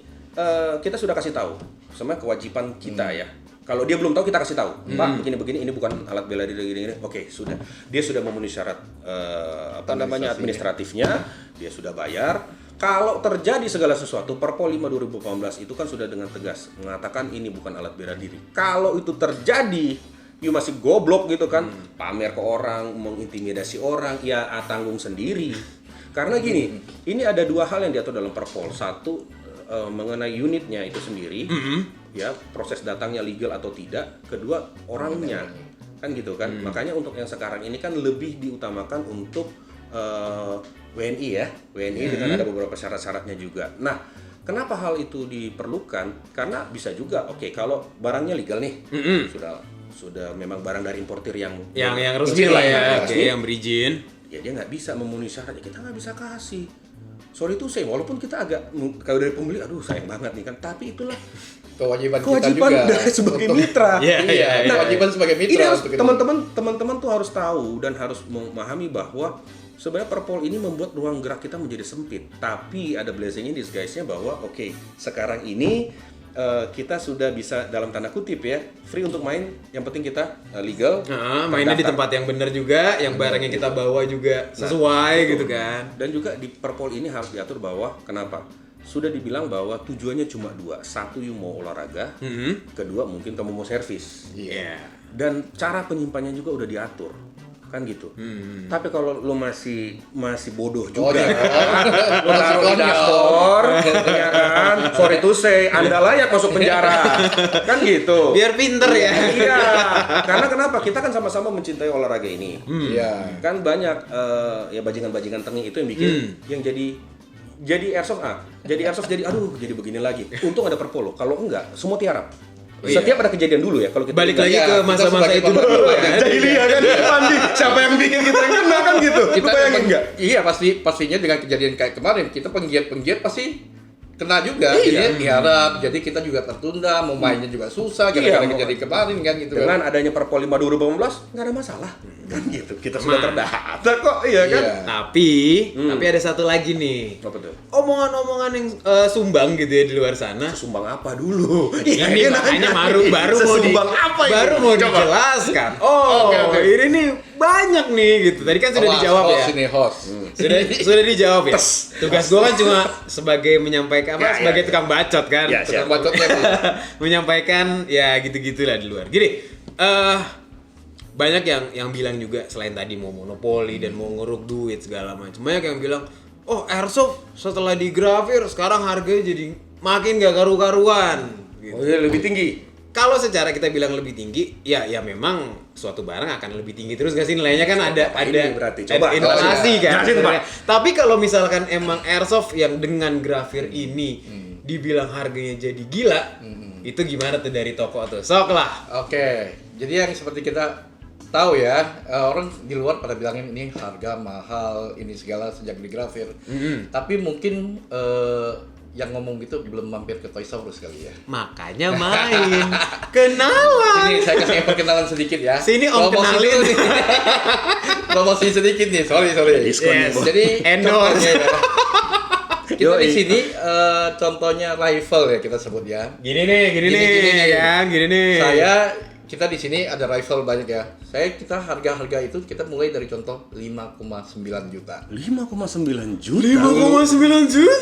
Kita sudah kasih tahu, sebenarnya kewajiban kita ya. Kalau dia belum tahu kita kasih tahu, Pak begini ini bukan alat bela diri gini. Oke, sudah. Dia sudah memenuhi syarat administratifnya, dia sudah bayar. Kalau terjadi segala sesuatu, Perpol 5 2018 itu kan sudah dengan tegas mengatakan ini bukan alat bela diri. Kalau itu terjadi, you masih goblok gitu kan, pamer ke orang, mengintimidasi orang, ya tanggung sendiri. Karena gini, ini ada dua hal yang diatur dalam Perpol. Satu, mengenai unitnya itu sendiri, ya proses datangnya legal atau tidak. Kedua, orangnya, kan gitu kan. Makanya untuk yang sekarang ini kan lebih diutamakan untuk WNI ya, WNI dengan ada beberapa syarat-syaratnya juga. Nah, kenapa hal itu diperlukan? Karena bisa juga, oke, kalau barangnya legal nih, sudah memang barang dari importir yang resmi lah ya, oke, resmi, yang berizin. ya dia nggak bisa memenuhi syaratnya, kita nggak bisa kasih. Sorry tuh saya, walaupun kita agak kalau dari pembeli, aduh sayang banget nih kan, tapi itulah Kewajiban kita juga dari sebagai untuk- mitra. Iya, iya, iya. Kewajiban sebagai mitra Ini harus untuk itu. teman-teman tuh harus tahu dan harus memahami bahwa sebenarnya Perpol ini membuat ruang gerak kita menjadi sempit. Tapi ada blessing-nya, disguise-nya bahwa oke, sekarang ini kita sudah bisa dalam tanda kutip ya free untuk main. Yang penting kita legal. Mainnya di terdaftar. tempat yang benar juga, yang barang yang kita bawa juga sesuai gitu kan. Dan juga di Perpol ini harus diatur bahwa kenapa? Sudah dibilang bahwa tujuannya cuma dua. Satu, you mau olahraga. Kedua, mungkin kamu mau servis. Iya. Dan cara penyimpanannya juga udah diatur. Kan gitu. Tapi kalau lu masih bodoh juga, lu taruh di dashboard, ya kan? Sorry to say, Anda layak masuk penjara. Kan gitu. Biar pinter ya. Iya. Karena kenapa? Kita kan sama-sama mencintai olahraga ini. Iya. Kan banyak ya bajingan-bajingan tengil itu yang bikin yang jadi airsoft jadi aduh jadi begini lagi. Untung ada Perpol. Kalau enggak, semua tiarap. Setiap ada kejadian dulu ya kalau kita Balik tinggal- lagi Iya, ke kita masa-masa sebagai itu dulu pemula, kan. Jahiliyah kan anjing. Siapa yang bikin kita yang kena kan gitu. Kita Lu bayangin enggak? Iya, pastinya dengan kejadian kayak kemarin kita penggiat pasti kena juga. Iya. Jadi diharap, jadi kita juga tertunda, mau mainnya juga susah gara-gara Iya, kejadian kemarin kan gitu Dengan kan. adanya Perpol 5 2018 nggak ada masalah. Kan gitu. Kita sudah terdata kok, iya kan? Iya. Tapi ada satu lagi nih. Apa tuh? Omongan-omongan yang sumbang gitu ya di luar sana. Sumbang apa dulu? Ini makanya baru mau Sesumbang apa ini? baru mau Coba. dijelaskan. Oh, Oke. ini nih banyak nih gitu. Tadi kan sudah dijawab ya. Host ini host. Sudah dijawab ya. Tugas gue kan cuma sebagai menyampaikan Ya, sebagai ya, tukang bacot kan. Ya, siap. Bacotnya tuh. Menyampaikan ya gitu-gitulah di luar. Gini, banyak yang bilang juga selain tadi mau monopoli dan mau ngeruk duit segala macam. Banyak yang bilang, "Oh, airsoft setelah digrafir sekarang harganya jadi makin gak karu-karuan." Gitu. Oh iya, lebih tinggi. Kalau secara kita bilang lebih tinggi, ya memang suatu barang akan lebih tinggi terus gak sih nilainya kan ada ini berarti? Coba, ada inflasi jelasin. kan. Jelasin, Pak. Tapi kalau misalkan emang airsoft yang dengan grafir ini dibilang harganya jadi gila, itu gimana tuh dari toko tuh? Sok lah. Oke, jadi yang seperti kita tahu ya, orang di luar pada bilangin ini harga mahal, ini segala sejak digrafir. Tapi mungkin yang ngomong gitu belum mampir ke Toys R Us kali ya. Makanya main. Kenalan. Ini saya kasih perkenalan sedikit ya. Sini Om Promosi kenalin. dulu nih. Promosi sedikit nih, sorry. Diskon nih, Bos. Jadi Endorse. contohnya ya. Kita di sini contohnya rival ya kita sebut ya. Gini nih, Gini ya, gini nih. Kita di sini ada rival banyak ya. Kita harga itu kita mulai dari contoh 5,9 juta. 5,9 juta. 5,9 juta.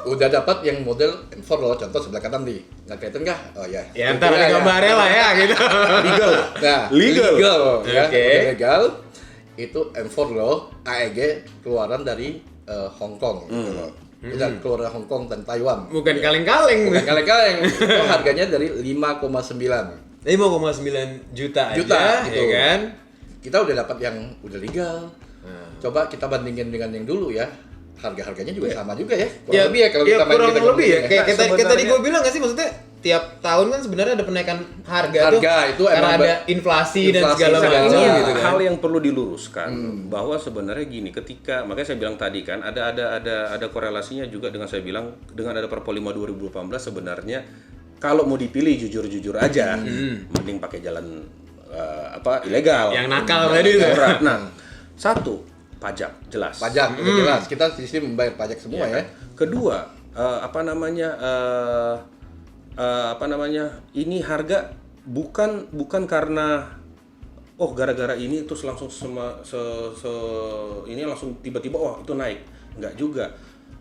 Udah dapat yang model M4 loh, contoh sebelah kanan nih. Nggak kelihatan nggak? Oh ya. Ya ntar ada gambarnya lah ya gitu. Legal. Nah, Legal. ya. Oke. Udah legal. Itu M4 loh, AEG keluaran dari Hong Kong gitu loh. Udah keluar dari Hong Kong dan Taiwan. Bukan kaleng-kaleng. Bukan kaleng-kaleng. Itu harganya dari 5,9 5,9 juta juta aja, gitu. ya kan? Kita udah dapat yang udah legal. Coba kita bandingin dengan yang dulu ya. Harga-harganya juga sama juga ya. Kurang lebih ya kalau kita main kurang kita lebih ya. ngomongin Kayak tadi Sebenarnya- gue bilang nggak sih, maksudnya tiap tahun kan sebenarnya ada kenaikan harga tuh. Itu karena emang ada inflasi dan inflasi segala segala macam macam. gitu kan. Hal yang perlu diluruskan bahwa sebenarnya gini, ketika makanya saya bilang tadi kan ada korelasinya juga dengan saya bilang dengan ada Perpol 5 2018 sebenarnya kalau mau dipilih jujur-jujur aja mending pakai jalan ilegal. Yang nakal tadi tuh. Nah, satu pajak jelas. Pajak udah jelas. Kita di sini membayar pajak semua ya. Kedua, ini harga bukan karena gara-gara ini terus langsung ini langsung tiba-tiba itu naik. Enggak juga.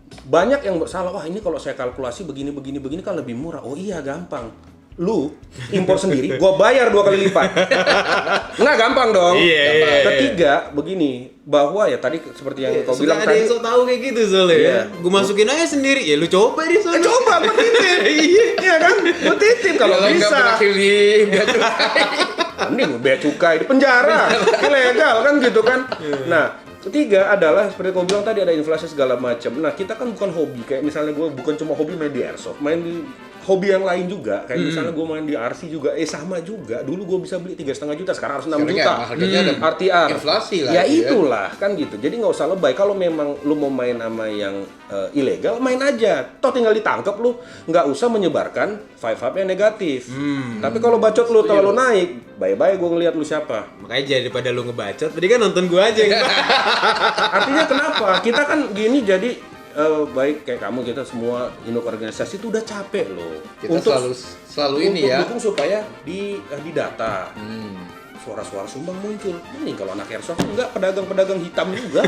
Banyak yang salah, ini kalau saya kalkulasi begini kan lebih murah. Oh iya, gampang. Lu impor sendiri, gua bayar 2 kali lipat. Nggak gampang dong. Iya. Ketiga, begini, bahwa ya tadi seperti yang kau Suka bilang ada tadi. yang sok tahu kayak gitu soalnya ya. Iya. Gue masukin aja sendiri. Ya lu coba deh soalnya. Coba gua titip. Iya kan? Gua titip kalau nggak bisa. berhasil di bea cukai. Mending bea cukai di penjara, ilegal kan gitu kan. Nah, ketiga adalah seperti kau bilang tadi ada inflasi segala macam. Nah, kita kan bukan hobi kayak misalnya gue bukan cuma hobi main di airsoft, main di hobi yang lain juga. Kayak misalnya gue main di RC juga, sama juga. Dulu gue bisa beli 3,5 juta, sekarang harus 6 Sekarang juta. ya, harganya ada RTR. inflasi lah Ya gitu ya. itulah kan gitu. Jadi nggak usah lebay. Kalau memang lu mau main sama yang ilegal, main aja. Toh tinggal ditangkap lu, nggak usah menyebarkan vibe yang negatif. Tapi kalau bacot lu terlalu naik, bye-bye gue ngeliat lu siapa. Makanya daripada lu ngebacot, tadi kan nonton gue aja yang Artinya kenapa? Kita kan gini jadi baik kayak kamu, kita semua induk organisasi itu udah capek loh. Kita selalu ini ya. Dukung supaya di data. Suara-suara sumbang muncul. Ini kalau anak airsoft enggak pedagang-pedagang hitam juga.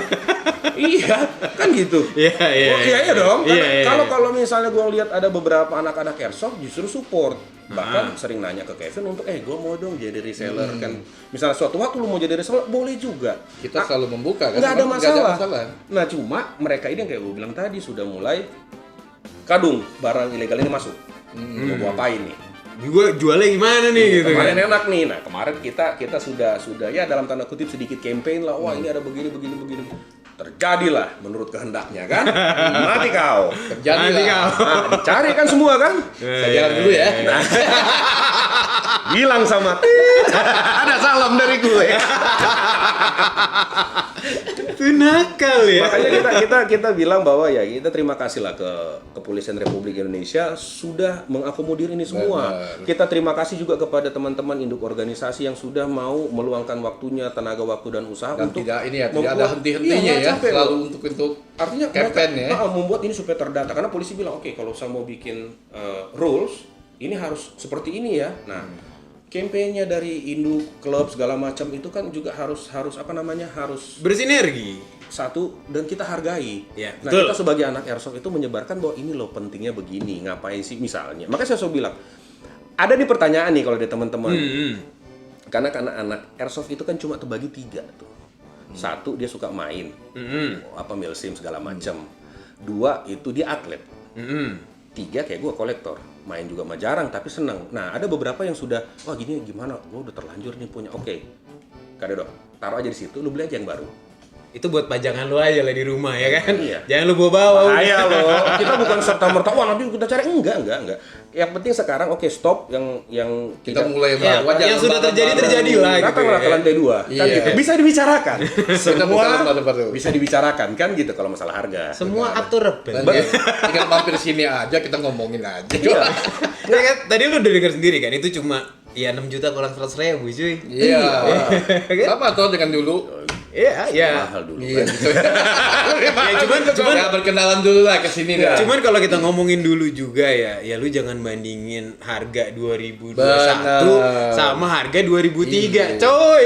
Iya, kan gitu. Iya dong. Kalau misalnya gue lihat ada beberapa anak-anak airsoft justru support. Bahkan sering nanya ke Kevin untuk gue mau dong jadi reseller kan. Misalnya suatu waktu lu mau jadi reseller boleh juga. Kita selalu membuka kan. Nggak ada Nggak ada masalah. Nah cuma mereka ini yang kayak gue bilang tadi sudah mulai kadung barang ilegal ini masuk. Mau gua apain nih? gue jualnya gimana nih gitu Kemarin kan. enak nih. Nah kemarin kita sudah ya dalam tanda kutip sedikit campaign lah. Wah ini ada begini. Terjadilah menurut kehendaknya kan. Mati kau. Jadi lah. Nah, dicari kan semua kan. Saya jalan dulu ya. Bilang sama ada salam dari gue. Itu nakal ya. Makanya kita bilang bahwa ya kita terima kasih lah ke Kepolisian Republik Indonesia sudah mengakomodir ini semua. Benar. Kita terima kasih juga kepada teman-teman induk organisasi yang sudah mau meluangkan waktunya, tenaga waktu dan usaha Dan untuk tidak ini ya, tidak membuat- ada henti-hentinya Iya, ya. capek Selalu loh. untuk Artinya campaign ya. mereka membuat ini supaya terdata karena polisi bilang oke kalau saya mau bikin rules ini harus seperti ini ya. Nah, kampanyenya dari induk klub segala macam itu kan juga harus harus Bersinergi. satu dan kita hargai. Ya, Nah, betul. kita sebagai anak airsoft itu menyebarkan bahwa ini loh pentingnya begini, ngapain sih misalnya. Makanya saya selalu bilang ada nih pertanyaan nih kalau dari teman-teman. Karena anak airsoft itu kan cuma terbagi 3 tuh. Satu dia suka main, milsim segala macam. 2 itu dia atlet. 3 kayak gue kolektor, main juga mah jarang tapi seneng. Nah ada beberapa yang sudah, wah gini gimana, gue udah terlanjur nih punya, oke, Kadedo, taruh aja di situ, lu beli aja yang baru. itu buat pajangan lu aja lah di rumah ya kan. Iya. Jangan lu bawa-bawa. Bahaya loh. Kita bukan serta merta wah nanti kita cari enggak. Yang penting sekarang oke stop yang Kita mulai Ya, baru aja yang sudah terjadi lembaran terjadilah gitu. datanglah ke lantai 2 kan Iya. gitu. Bisa dibicarakan. Kita buka lembaran baru. Bisa dibicarakan kan gitu kalau masalah harga. Semua atur Dan reben. tinggal mampir sini aja kita ngomongin aja. Iya. Ya kan, tadi lu udah denger sendiri kan, itu cuma ya 6 juta kurang 100.000 cuy. Iya. Sama toh dengan dulu. Iya, ya. Mahal dulu. Iya. Ya cuman Ya berkenalan dulu lah ke sini dah. cuman kalau kita ngomongin dulu juga ya lu jangan bandingin harga 2021 Benar. sama harga 2003, coy.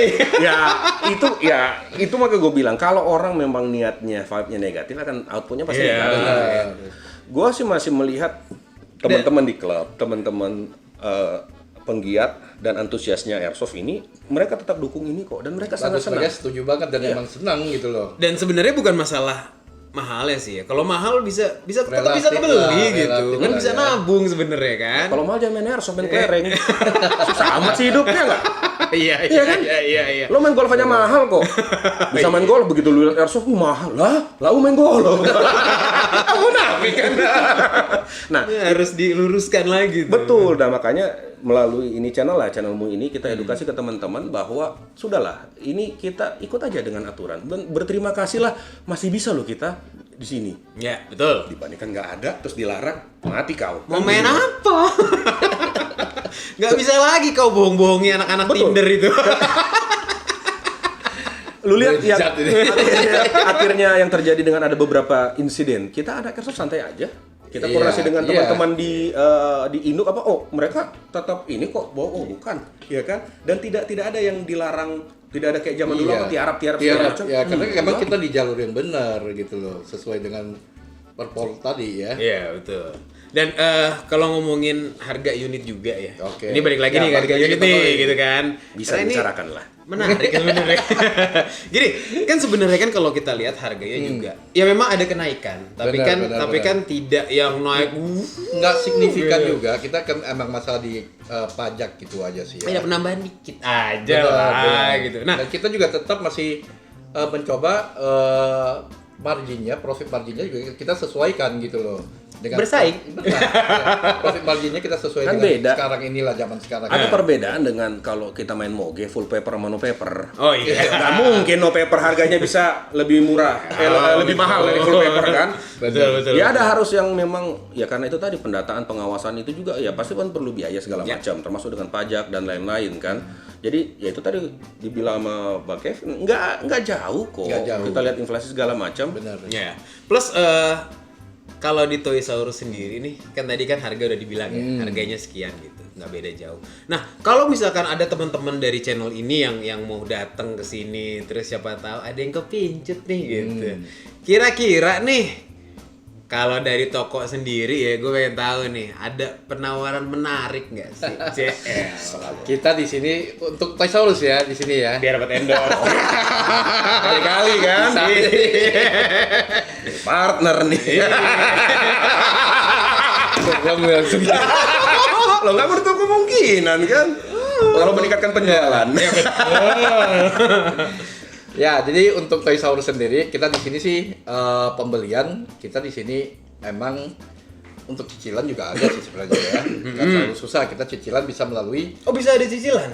Itu maka gue bilang kalau orang memang niatnya vibe-nya negatif akan outputnya pasti Iya. negatif. Gue sih masih melihat teman-teman di klub, teman-teman penggiat dan antusiasnya Airsoft ini, mereka tetap dukung ini kok dan mereka sangat senang. Saya setuju banget dan emang senang gitu loh. Dan sebenarnya bukan masalah mahalnya sih ya. Kalau mahal bisa tetap bisa Relatif kebeli lah, gitu. relatif Kan lah bisa ya. nabung sebenarnya kan. Kalau mahal jangan main Airsoft, main kelereng. Susah amat sih hidupnya nggak? Iya Iya kan? iya. Lo main golf aja mahal kok. Bisa main golf begitu lu lihat Airsoft mahal. Lah main golf. Aku nafik kan. Nah, Ini harus diluruskan lagi tuh. betul, dan makanya melalui ini channelmu ini kita edukasi ke teman-teman bahwa sudahlah, ini kita ikut aja dengan aturan dan berterima kasihlah masih bisa loh kita di sini. Ya, betul. Dibandingkan nggak ada terus dilarang, mati kau. Mau main apa? Gak bisa lagi kau bohong-bohongi anak-anak Betul. Tinder itu. Lu lihat yang Bejat ini. akhirnya yang terjadi dengan ada beberapa insiden. Kita ada Airsoft santai aja. Kita Iya, koordinasi dengan iya. teman-teman di Induk apa? Oh, mereka tetap ini kok. Oh, bukan. Ya kan? Dan tidak ada yang dilarang, tidak ada kayak zaman dulu apa tiarap segala macam. Ya, karena emang kita di jalur yang benar gitu loh, sesuai dengan perpol tadi ya. Iya, betul. Dan kalau ngomongin harga unit juga ya. Oke. Ini balik lagi Ya, nih balik harga lagi unit kita nih mulai. gitu kan. Bisa Karena ini dibicarakan lah. menarik kan sebenarnya. Gini, kan sebenarnya kan kalau kita lihat harganya juga ya memang ada kenaikan, tapi Benar, benar. kan tidak yang naik Nggak signifikan juga, kita kan emang masalah di pajak gitu aja sih ya ya. penambahan dikit aja Benar, lah benar. gitu. Nah, Dan kita juga tetap masih mencoba profit marginnya juga kita sesuaikan gitu loh. Bersaing. Benar. Ya, profit marginnya kita sesuai Kan dengan beda. sekarang inilah zaman sekarang. Ada perbedaan dengan kalau kita main moge full paper sama no paper. oh iya. Nggak mungkin no paper harganya bisa lebih murah, lebih mahal dari full paper kan? Betul. Ya ada harus yang memang ya karena itu tadi pendataan pengawasan itu juga ya pasti kan perlu biaya segala Ya. macam termasuk dengan pajak dan lain-lain kan. Jadi ya itu tadi dibilang sama Bang Kevin nggak jauh kok. Nggak jauh. Kita lihat inflasi segala macam. Benar. Ya. Plus kalau di Toysaurus sendiri nih, kan tadi kan harga udah dibilang ya, harganya sekian gitu, nggak beda jauh. Nah, kalau misalkan ada teman-teman dari channel ini yang mau datang ke sini, terus siapa tahu ada yang kepincut nih gitu. Kira-kira nih, kalau dari toko sendiri ya, gue pengen tahu nih, ada penawaran menarik nggak sih? CL. Kita di sini untuk Toysaurus ya di sini ya. Biar dapat endorse. Kali-kali kan. Partner nih. Kamu langsung Lo nggak menutup kemungkinan kan? Kalau meningkatkan penjualan. Ya, jadi untuk Toysaurus sendiri kita di sini sih pembelian kita di sini emang untuk cicilan juga ada sih sebenarnya ya. Nggak terlalu susah, kita cicilan bisa melalui Oh, bisa ada cicilan?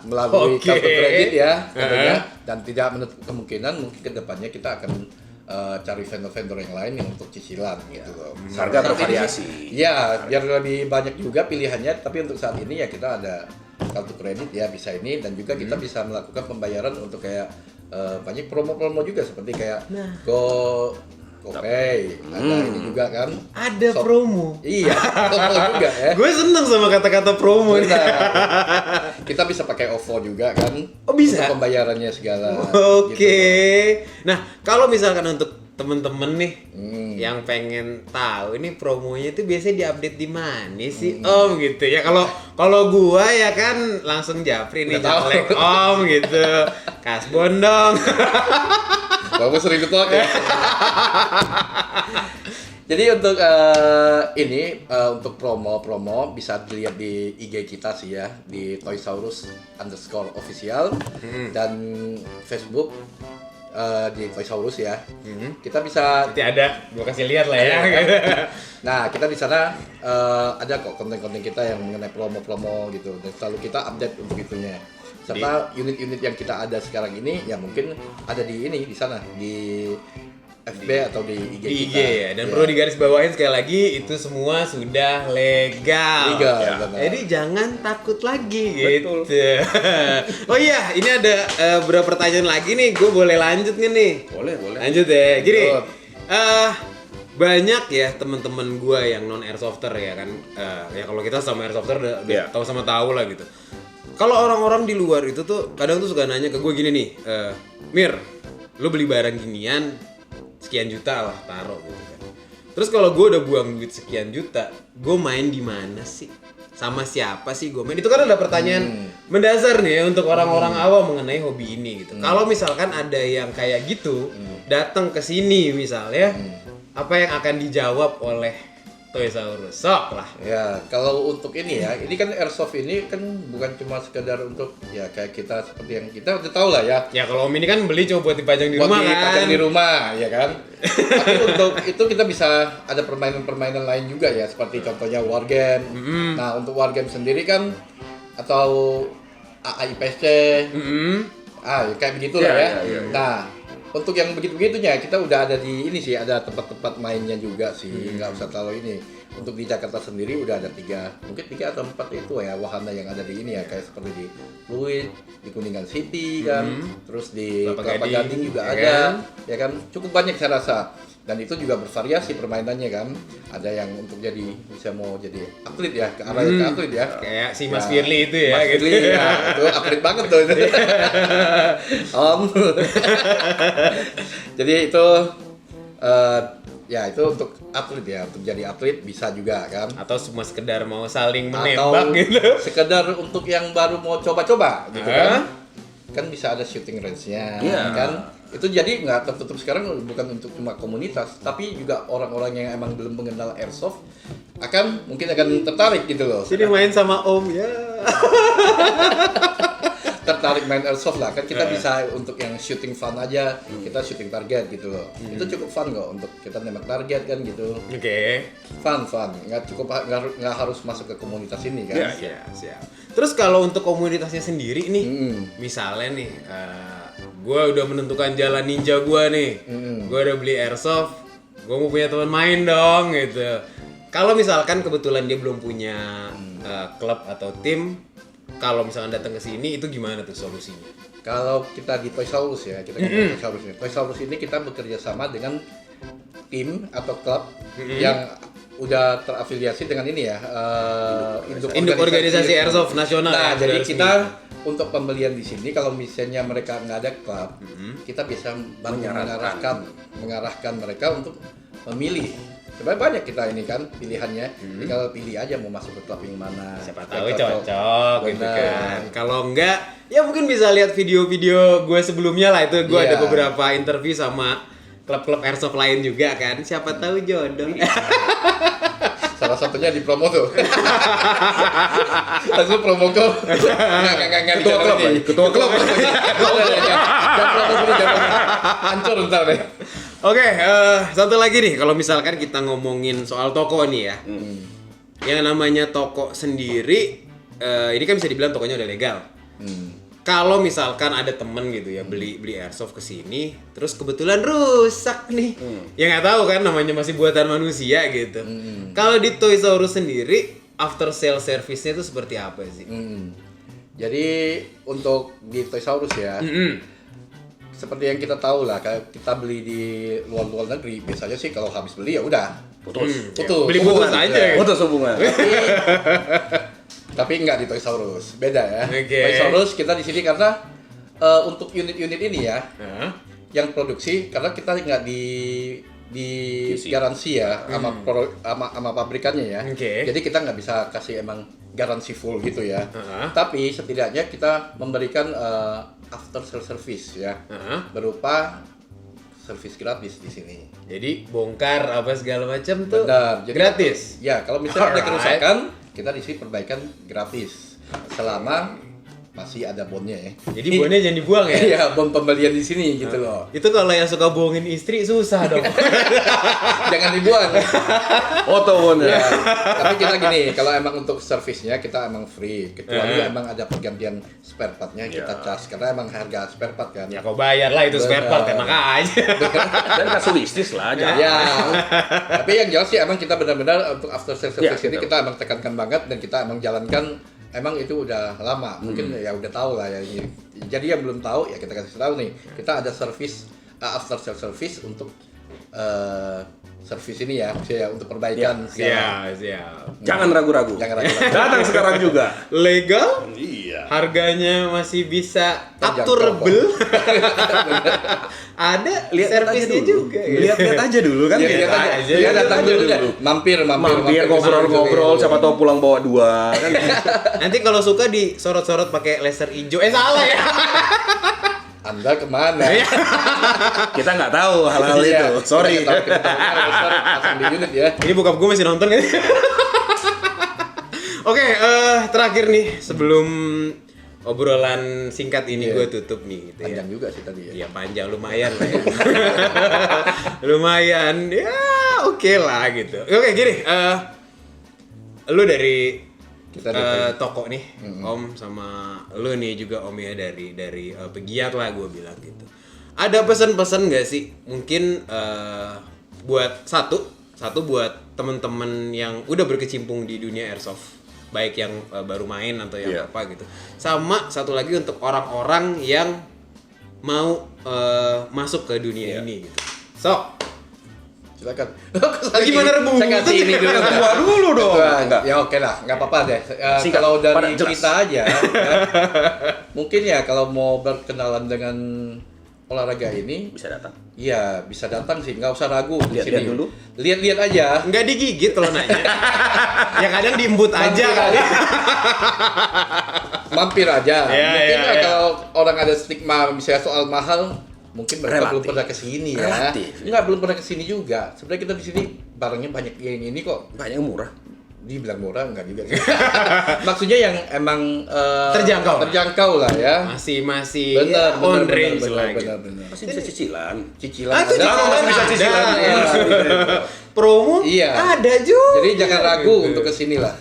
melalui Oke. kartu kredit ya tentunya dan tidak menutup kemungkinan mungkin kedepannya kita akan cari vendor-vendor yang lain yang untuk cicilan gitu loh. Harga Tapi di bervariasi. sini- Ya, biar lebih banyak juga pilihannya. Tapi untuk saat ini ya kita ada kartu kredit ya bisa ini dan juga kita bisa melakukan pembayaran untuk kayak banyak promo-promo juga seperti kayak GoPay, ada ini juga kan. Ada promo. Iya, promo juga ya. Gue seneng sama kata-kata promo nih. Benar. Kita bisa pakai OVO juga kan. Oh, bisa? Untuk pembayarannya segala. Oke. gitu. Nah, kalau misalkan untuk temen-temen nih yang pengen tahu ini promonya itu biasanya diupdate di mana sih Om gitu ya. Kalau gua ya kan langsung Japri nih, Nggak tahu. Japlek Om gitu. Kasbon dong. Kamu sering ditolak ya. Jadi untuk untuk promo-promo bisa dilihat di IG kita sih ya di Toysaurus_official dan Facebook di Toysaurus ya. Kita bisa Nanti ada, gua kasih lihat lah ya. Nah, kita di sana ada kok konten-konten kita yang mengenai promo-promo gitu. Dan selalu kita update untuk itunya. Serta unit-unit yang kita ada sekarang ini ya mungkin ada di sana di FB atau di IG Di IG kita. ya, dan perlu digarisbawahin sekali lagi itu semua sudah legal. Legal, Ya. benar. Jadi jangan takut lagi Betul. gitu. Oh iya, ini ada beberapa pertanyaan lagi nih, gue boleh lanjut nggak nih? Boleh. Lanjut ya. Gini, Lanjut. banyak ya teman-teman gue yang non airsofter ya kan. Ya kalau kita sama airsofter udah Iya. tahu sama tahu lah gitu. Kalau orang-orang di luar itu tuh kadang tuh suka nanya ke gue gini nih, Mir, lu beli barang ginian sekian juta lah taruh gitu kan. Terus kalau gue udah buang duit sekian juta, gue main di mana sih? Sama siapa sih gue main? Itu kan ada pertanyaan mendasar nih ya untuk orang-orang awam mengenai hobi ini gitu. Kalau misalkan ada yang kayak gitu datang ke sini misalnya, apa yang akan dijawab oleh Toysaurus? Sok lah. Ya, kalau untuk ini ya, ini kan airsoft ini kan bukan cuma sekedar untuk ya kayak kita seperti yang kita udah tahu lah ya. Ya kalau Om ini kan beli cuma buat dipajang di Buat rumah dipajang kan. di rumah, ya kan. Tapi untuk itu kita bisa ada permainan-permainan lain juga ya, seperti contohnya wargame. Nah, untuk wargame sendiri kan atau AIPC, ya kayak begitulah Iya, ya. iya. Nah, untuk yang begitu-begitunya kita udah ada di ini sih, ada tempat-tempat mainnya juga sih, nggak usah terlalu ini. Untuk di Jakarta sendiri udah ada 3 atau 4 itu ya wahana yang ada di ini ya, kayak seperti di Fluid, di Kuningan City kan, terus di Kelapa Kelapa Gading, Gading juga ya ada, kan? ya kan, cukup banyak saya rasa. Dan itu juga bervariasi permainannya kan, ada yang untuk jadi bisa mau jadi atlet ya, ke arah ke atlet ya. Kayak si Mas Ya, Firly itu ya Mas gitu. Firly, ya, itu atlet banget tuh itu. Om. Jadi itu ya itu untuk atlet ya, untuk jadi atlet bisa juga kan. Atau cuma sekedar mau saling Atau menembak gitu. sekedar untuk yang baru mau coba-coba gitu Hah? kan bisa ada shooting range-nya Iya. kan. Itu jadi nggak tertutup sekarang, bukan untuk cuma komunitas tapi juga orang-orang yang emang belum mengenal airsoft mungkin akan tertarik gitu loh. Sini main sama Om ya. Tertarik main airsoft lah kan, kita bisa untuk yang shooting fun aja, kita shooting target gitu loh. Itu cukup fun kok untuk kita nembak target kan gitu. Oke. Fun nggak harus masuk ke komunitas ini kan. Ya, siap. Terus kalau untuk komunitasnya sendiri nih, misalnya nih, gue udah menentukan jalan ninja gue nih, gue udah beli airsoft, gue mau punya teman main dong gitu. Kalau misalkan kebetulan dia belum punya klub atau tim, kalau misalkan datang ke sini itu gimana tuh solusinya? Kalau kita di Toysaurus ya, kita ngomong Toysaurus ini. Toysaurus ini kita bekerja sama dengan tim atau klub yang udah terafiliasi dengan ini ya, Induk organisasi airsoft nasional Nah, ya, jadi resmi. kita untuk pembelian di sini kalau misalnya mereka nggak ada klub, kita bisa bantu mengarahkan mereka untuk memilih. Sebenarnya banyak kita ini kan pilihannya, tinggal pilih aja mau masuk ke klub yang mana. Siapa yang tahu cocok gitu Benar. kan. Kalau enggak, ya mungkin bisa lihat video-video gue sebelumnya lah, itu gue ada Iya. beberapa interview sama klub-klub airsoft lain juga kan. Siapa tahu jodoh. Salah satunya di promo tuh. Langsung promo kok. Nggak Ketua klub, nih. ketua klub. Jangan promo dulu, jangan promo. Hancur ntar deh. Oke, satu lagi nih, kalau misalkan kita ngomongin soal toko nih ya. Yang namanya toko sendiri, ini kan bisa dibilang tokonya udah legal. Kalau misalkan ada temen gitu ya beli airsoft ke sini, terus kebetulan rusak nih, ya nggak tahu kan, namanya masih buatan manusia gitu. Kalau di Toysaurus sendiri, after sale service-nya itu seperti apa sih? Jadi untuk di Toysaurus ya, seperti yang kita tahu lah, kayak kita beli di luar negeri, biasanya sih kalau habis beli ya udah Putus. Beli putus aja. Putus hubungan. Tapi nggak di Toysaurus, beda ya. Oke. Toysaurus kita di sini karena untuk unit-unit ini ya, Hah? yang produksi karena kita nggak di garansi ya sama pabrikannya ya. Oke. Jadi kita nggak bisa kasih emang garansi full gitu ya. Heeh. Tapi setidaknya kita memberikan after sale service ya, Heeh. berupa service gratis di sini. Jadi bongkar apa segala macam tuh Benar. Jadi, gratis. Ya, kalau misalnya ada Alright. kerusakan, kita di sini perbaikan gratis selama masih ada bonnya ya. Jadi bonnya jangan dibuang ya. Iya, bon pembelian di sini gitu loh. Itu kalau yang suka bohongin istri susah dong. Jangan dibuang. Otonya. Ya, tapi kita gini, kalau emang untuk servisnya kita emang free. Kecuali emang ada pergantian spare partnya kita charge karena emang harga spare part kan. Ya kau bayar lah itu spare part, enak aja. Dan kasuistis lah aja. Ya, tapi yang jelas sih emang kita benar-benar untuk after sales service Ya, ini betul. kita emang tekankan banget dan kita emang jalankan. Emang itu udah lama, mungkin ya udah tahu lah ya ini. Jadi yang belum tahu ya kita kasih tahu nih, kita ada service after sales service untuk service ini ya, maksudnya untuk perbaikan segala. Siap. Jangan ragu-ragu. Jangan ragu-ragu. Datang sekarang juga. Legal, Iya. harganya masih bisa Terjangkau, aturable. Ada servisnya juga. gitu. Lihat-lihat aja dulu kan. Lihat aja. aja, dia datang dulu deh. Mampir Ngobrol-ngobrol, siapa tahu pulang bawa 2 kan. Nanti kalau suka disorot-sorot pakai laser hijau. Salah ya. Anda kemana? Kita nggak tahu hal-hal Iya, itu. Sorry. kita pasang di unit ya. Ini bokap gue masih nonton kan? Oke, terakhir nih sebelum obrolan singkat ini gue tutup nih gitu Panjang ya. juga sih tadi ya. Iya panjang lumayan lah ya. Lumayan ya oke lah gitu. Oke gini, lu dari Kita dari- toko nih, Om sama lu nih juga Om ya dari pegiat lah gue bilang gitu. Ada pesan-pesan nggak sih mungkin buat satu buat temen-temen yang udah berkecimpung di dunia airsoft, baik yang baru main atau yang Iya. apa gitu. Sama satu lagi untuk orang-orang yang mau masuk ke dunia ini gitu. So, Silakan. Gimana Rebu? Saya kasih ini dulu. Gua dulu dong. Wah, Enggak. ya oke lah, nggak apa-apa deh. Singkat, Kalau dari padat, jelas. kita aja, ya, mungkin ya kalau mau berkenalan dengan olahraga ini, Bisa datang. iya bisa datang sih, nggak usah ragu di Lihat-lihat sini. dulu. Lihat-lihat aja. nggak digigit kalau nanya. Ya kadang diembut aja kali. Mampir aja. Iya, Mungkin iya, lah iya. kalau orang ada stigma misalnya soal mahal, mungkin mereka belum Relatif. pernah kesini ya. Relatif. Enggak, belum pernah kesini juga. Sebenarnya kita di sini barangnya banyak yang ini kok. Banyak yang murah. Dibilang murah enggak juga sih. Maksudnya yang emang terjangkau lah ya. Masih Benar, ya, on range lah gitu. benar. Masih bisa cicilan. Cicilan Ah, ada. cicilan Masih bisa cicilan. ada. Iya. Promo Iya. ada juga. Jadi jangan ragu untuk kesini lah.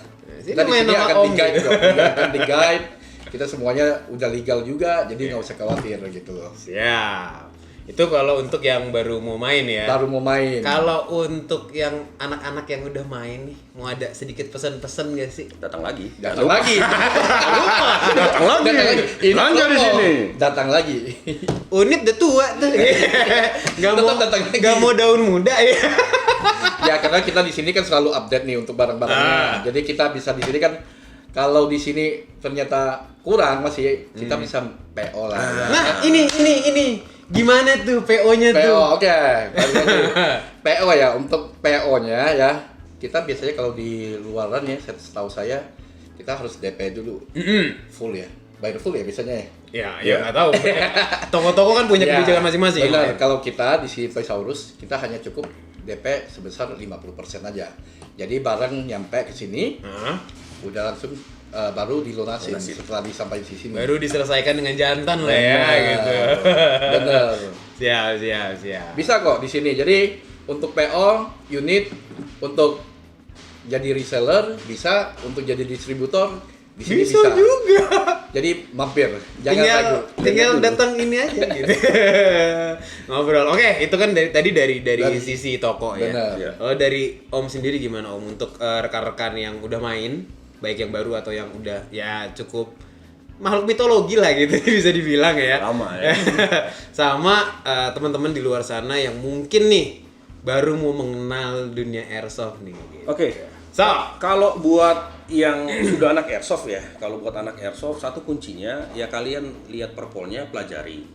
Sini Kita di main sini sama akan Om. di-guide kok. Akan di-guide. Kita semuanya udah legal juga, jadi nggak usah khawatir gitu loh. Siap. Itu kalau untuk yang baru mau main ya. Baru mau main. Kalau untuk yang anak-anak yang udah main nih, mau ada sedikit pesan-pesan gak sih? Datang lagi. Datang lagi. Datang lagi. Ini Belanja di promo. sini. Datang lagi. Unit udah tua tuh. Gak mau Tetap datang lagi. gak mau daun muda ya. Ya karena kita di sini kan selalu update nih untuk barang-barangnya. Jadi kita bisa di sini kan kalau di sini ternyata kurang masih kita bisa PO lah. ya. Nah, ini. Gimana tuh PO-nya tuh? PO, oke. Balik lagi. PO ya, untuk PO-nya ya, kita biasanya kalau di luaran ya, setahu saya, kita harus DP dulu. Full ya. Bayar full ya biasanya ya. Ya nggak tahu. Toko-toko kan punya Ya, kebijakan masing-masing. Benar, kalau kita di si Toysaurus, kita hanya cukup DP sebesar 50% aja. Jadi barang nyampe ke sini, Hah? udah langsung baru dilunasin setelah disampaikan di sini. Baru diselesaikan dengan jantan lah ya gitu. Bener. Siap. Bisa kok di sini. Jadi untuk PO, unit, untuk jadi reseller bisa, untuk jadi distributor di sini bisa. juga. Jadi mampir, jangan ragu. Tinggal Dulu. datang ini aja gitu. Ngobrol. Oke, itu kan dari sisi toko ya. Benar. Ya. Kalau dari Om sendiri gimana Om untuk rekan-rekan yang udah main, baik yang baru atau yang udah ya cukup makhluk mitologi lah gitu bisa dibilang ya. Lama ya. Sama teman-teman di luar sana yang mungkin nih baru mau mengenal dunia airsoft nih. Gitu. Oke. So, Kalau buat yang sudah anak airsoft ya, kalau buat anak airsoft satu kuncinya ya kalian lihat perpolnya, pelajari,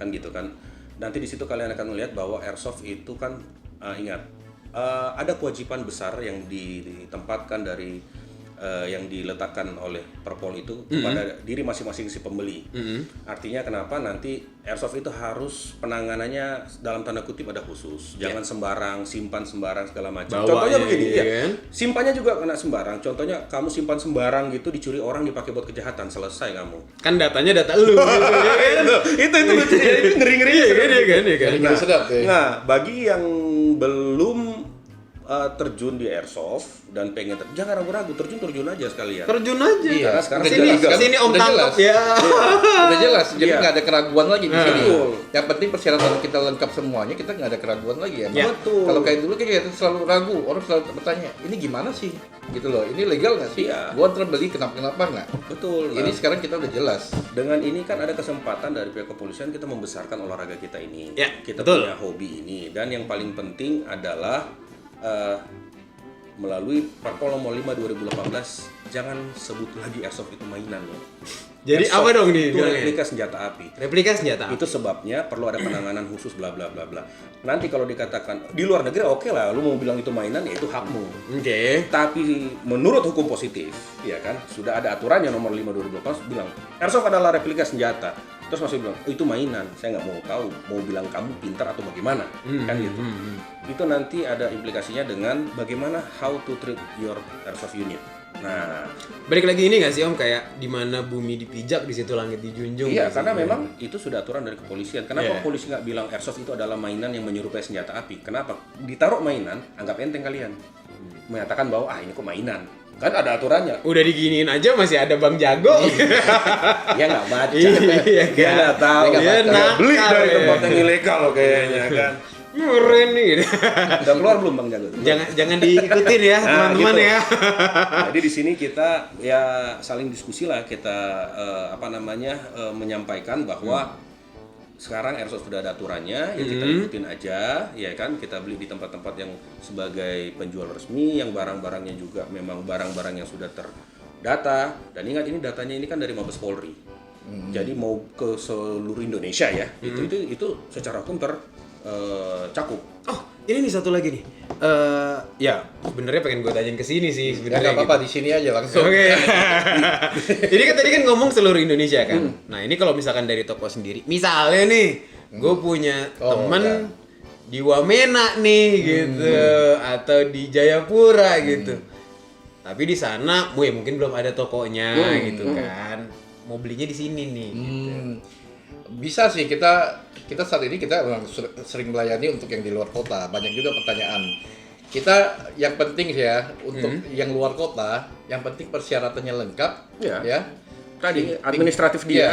kan gitu kan. Nanti di situ kalian akan melihat bahwa airsoft itu kan ingat ada kewajiban besar yang ditempatkan dari yang diletakkan oleh Perpol itu kepada diri masing-masing si pembeli. Artinya kenapa nanti airsoft itu harus penanganannya dalam tanda kutip ada khusus. Jangan sembarang, simpan sembarang segala macam. Bawanya, Contohnya begini, iya kan? simpannya juga kena sembarang. Contohnya kamu simpan sembarang gitu dicuri orang dipakai buat kejahatan, selesai kamu. Kan datanya data lu. Gitu, ya kan? itu lucu ya, itu ngeri-ngeri. Iya kan, iya kan, iya kan. Ngeri sedap ya. Nah, bagi yang belum terjun di airsoft dan pengen jangan ragu-ragu, terjun aja sekalian. Terjun aja. Iya, Karena sekarang udah sini jelas kan? sini Om Udah tangkap jelas. ya. Udah jelas, jadi Iya. nggak ada keraguan lagi di sini. Betul. Yang penting persyaratan kita lengkap semuanya, kita nggak ada keraguan lagi ya. Ya. Betul. Kalau kayak dulu kayak kita selalu ragu, orang selalu bertanya, ini gimana sih? Gitu loh, ini legal nggak sih? Iya. Gua ntar beli kenapa nggak? Betul. Ini Nah, sekarang kita udah jelas. dengan ini kan ada kesempatan dari pihak kepolisian kita membesarkan olahraga kita ini. Ya, Kita betul. punya hobi ini dan yang paling penting adalah melalui Perpol nomor 5 2018 jangan sebut lagi airsoft itu mainan ya. Jadi Airsoft apa dong nih Itu bilangnya? replika senjata api. Replika senjata. Itu sebabnya perlu ada penanganan khusus bla bla bla bla. Nanti kalau dikatakan di luar negeri oke lah, lu mau bilang itu mainan ya itu hakmu. Oke. Tapi menurut hukum positif, ya kan, sudah ada aturannya nomor 5 2018 bilang airsoft adalah replika senjata. Terus masih bilang, oh itu mainan, saya nggak mau tahu, mau bilang kamu pintar atau bagaimana, kan gitu. Itu nanti ada implikasinya dengan bagaimana how to treat your airsoft unit. Nah, Balik lagi ini nggak sih Om, kayak di mana bumi dipijak di situ langit dijunjung. iya nggak sih? karena memang itu sudah aturan dari kepolisian. Kenapa Iya. polisi nggak bilang airsoft itu adalah mainan yang menyerupai senjata api? Kenapa? Ditaruh mainan, anggap enteng kalian. Menyatakan bahwa ini kok mainan. Kan ada aturannya. Udah diginiin aja masih ada Bang Jago. Dia nggak baca. Iya, Dia nggak tahu. Dia nggak Dia baca. beli dari Nakal, tempat ya. yang ilegal loh kayaknya kan. Keren nih. Udah keluar belum Bang Jago? Jangan diikutin ya teman-teman gitu. ya. Jadi di sini kita ya saling diskusi lah, kita menyampaikan bahwa sekarang airsoft sudah ada aturannya, ya kita ikutin aja, ya kan, kita beli di tempat-tempat yang sebagai penjual resmi, yang barang-barangnya juga memang barang-barang yang sudah terdata. Dan ingat ini datanya ini kan dari Mabes Polri, jadi mau ke seluruh Indonesia ya, itu secara hukum tercakup. Oh, ini nih satu lagi nih. Ya, sebenarnya pengen gue tanyain ke sini sih Ya sebenarnya. nggak apa-apa, gitu. di sini aja langsung. Oke. Ini kan tadi kan ngomong seluruh Indonesia kan. Nah, ini kalau misalkan dari toko sendiri, misalnya nih, gue punya Oh, temen ya. di Wamena nih gitu, atau di Jayapura gitu. Tapi di sana, mungkin belum ada tokonya gitu kan. Mau belinya di sini nih. Bisa sih, kita saat ini kita memang sering melayani untuk yang di luar kota. Banyak juga pertanyaan. Kita yang penting ya untuk yang luar kota, yang penting persyaratannya lengkap, Ya. ya. Tadi administratif Iya. dia,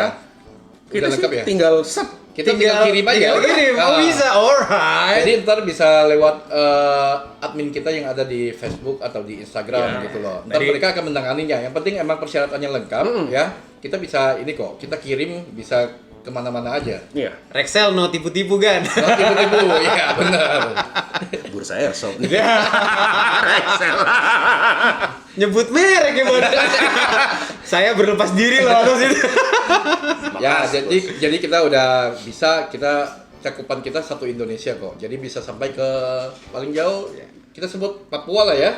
kita Udah sih lengkap ya? tinggal set. Kita tinggal kirim aja. Tinggal kirim. Oh, Ah. bisa. Alright. Jadi ntar bisa lewat admin kita yang ada di Facebook atau di Instagram Ya. gitu loh. Ntar Tadi- mereka akan menanganinya. Yang penting emang persyaratannya lengkap ya. Kita bisa ini kok, kita kirim bisa kemana-mana aja. Iya. Rexel no tipu-tipu kan. Oh, tipu-tipu, iya benar. Bursa airsoft nih. Nyebut merek ya, Bang. Saya berlepas diri loh atas itu. Ya, jadi kita udah bisa, cakupan kita satu Indonesia kok. Jadi bisa sampai ke paling jauh kita sebut Papua lah ya.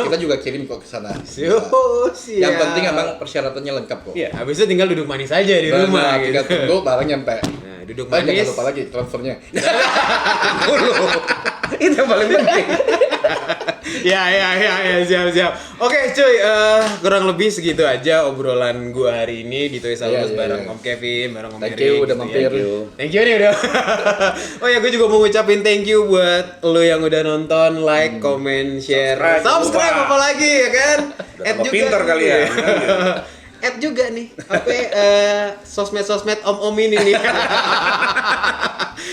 Kita juga kirim kok ke sana. Siap. Yang penting emang persyaratannya lengkap kok. Iya. Habis itu tinggal duduk manis aja di Benar, rumah tinggal gitu. tunggu barang nyampe. Nah, duduk Jangan manis. lupa lagi transfernya. Itu yang paling penting. Ya, siap. Oke, cuy, kurang lebih segitu aja obrolan gua hari ini di Toys Alus Iya, bareng iya. Om Kevin, bareng Om Thank Erik. you gitu udah ya. mampir. Thank you nih udah. Oh ya, gue juga mau ngucapin thank you buat lo yang udah nonton, like, comment, share, Subscribe, lupa. apa lagi ya kan? Udah tambah pinter kalian. Add juga nih, sosmed om ini nih.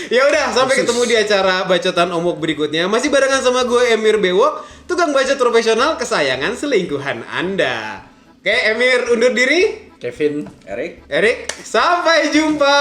Ya udah, sampai ketemu di acara bacotan omok berikutnya. Masih barengan sama gue Emir Bewok, tukang bacot profesional kesayangan selingkuhan Anda. Oke, Emir undur diri. Kevin. Erik. Erik, sampai jumpa.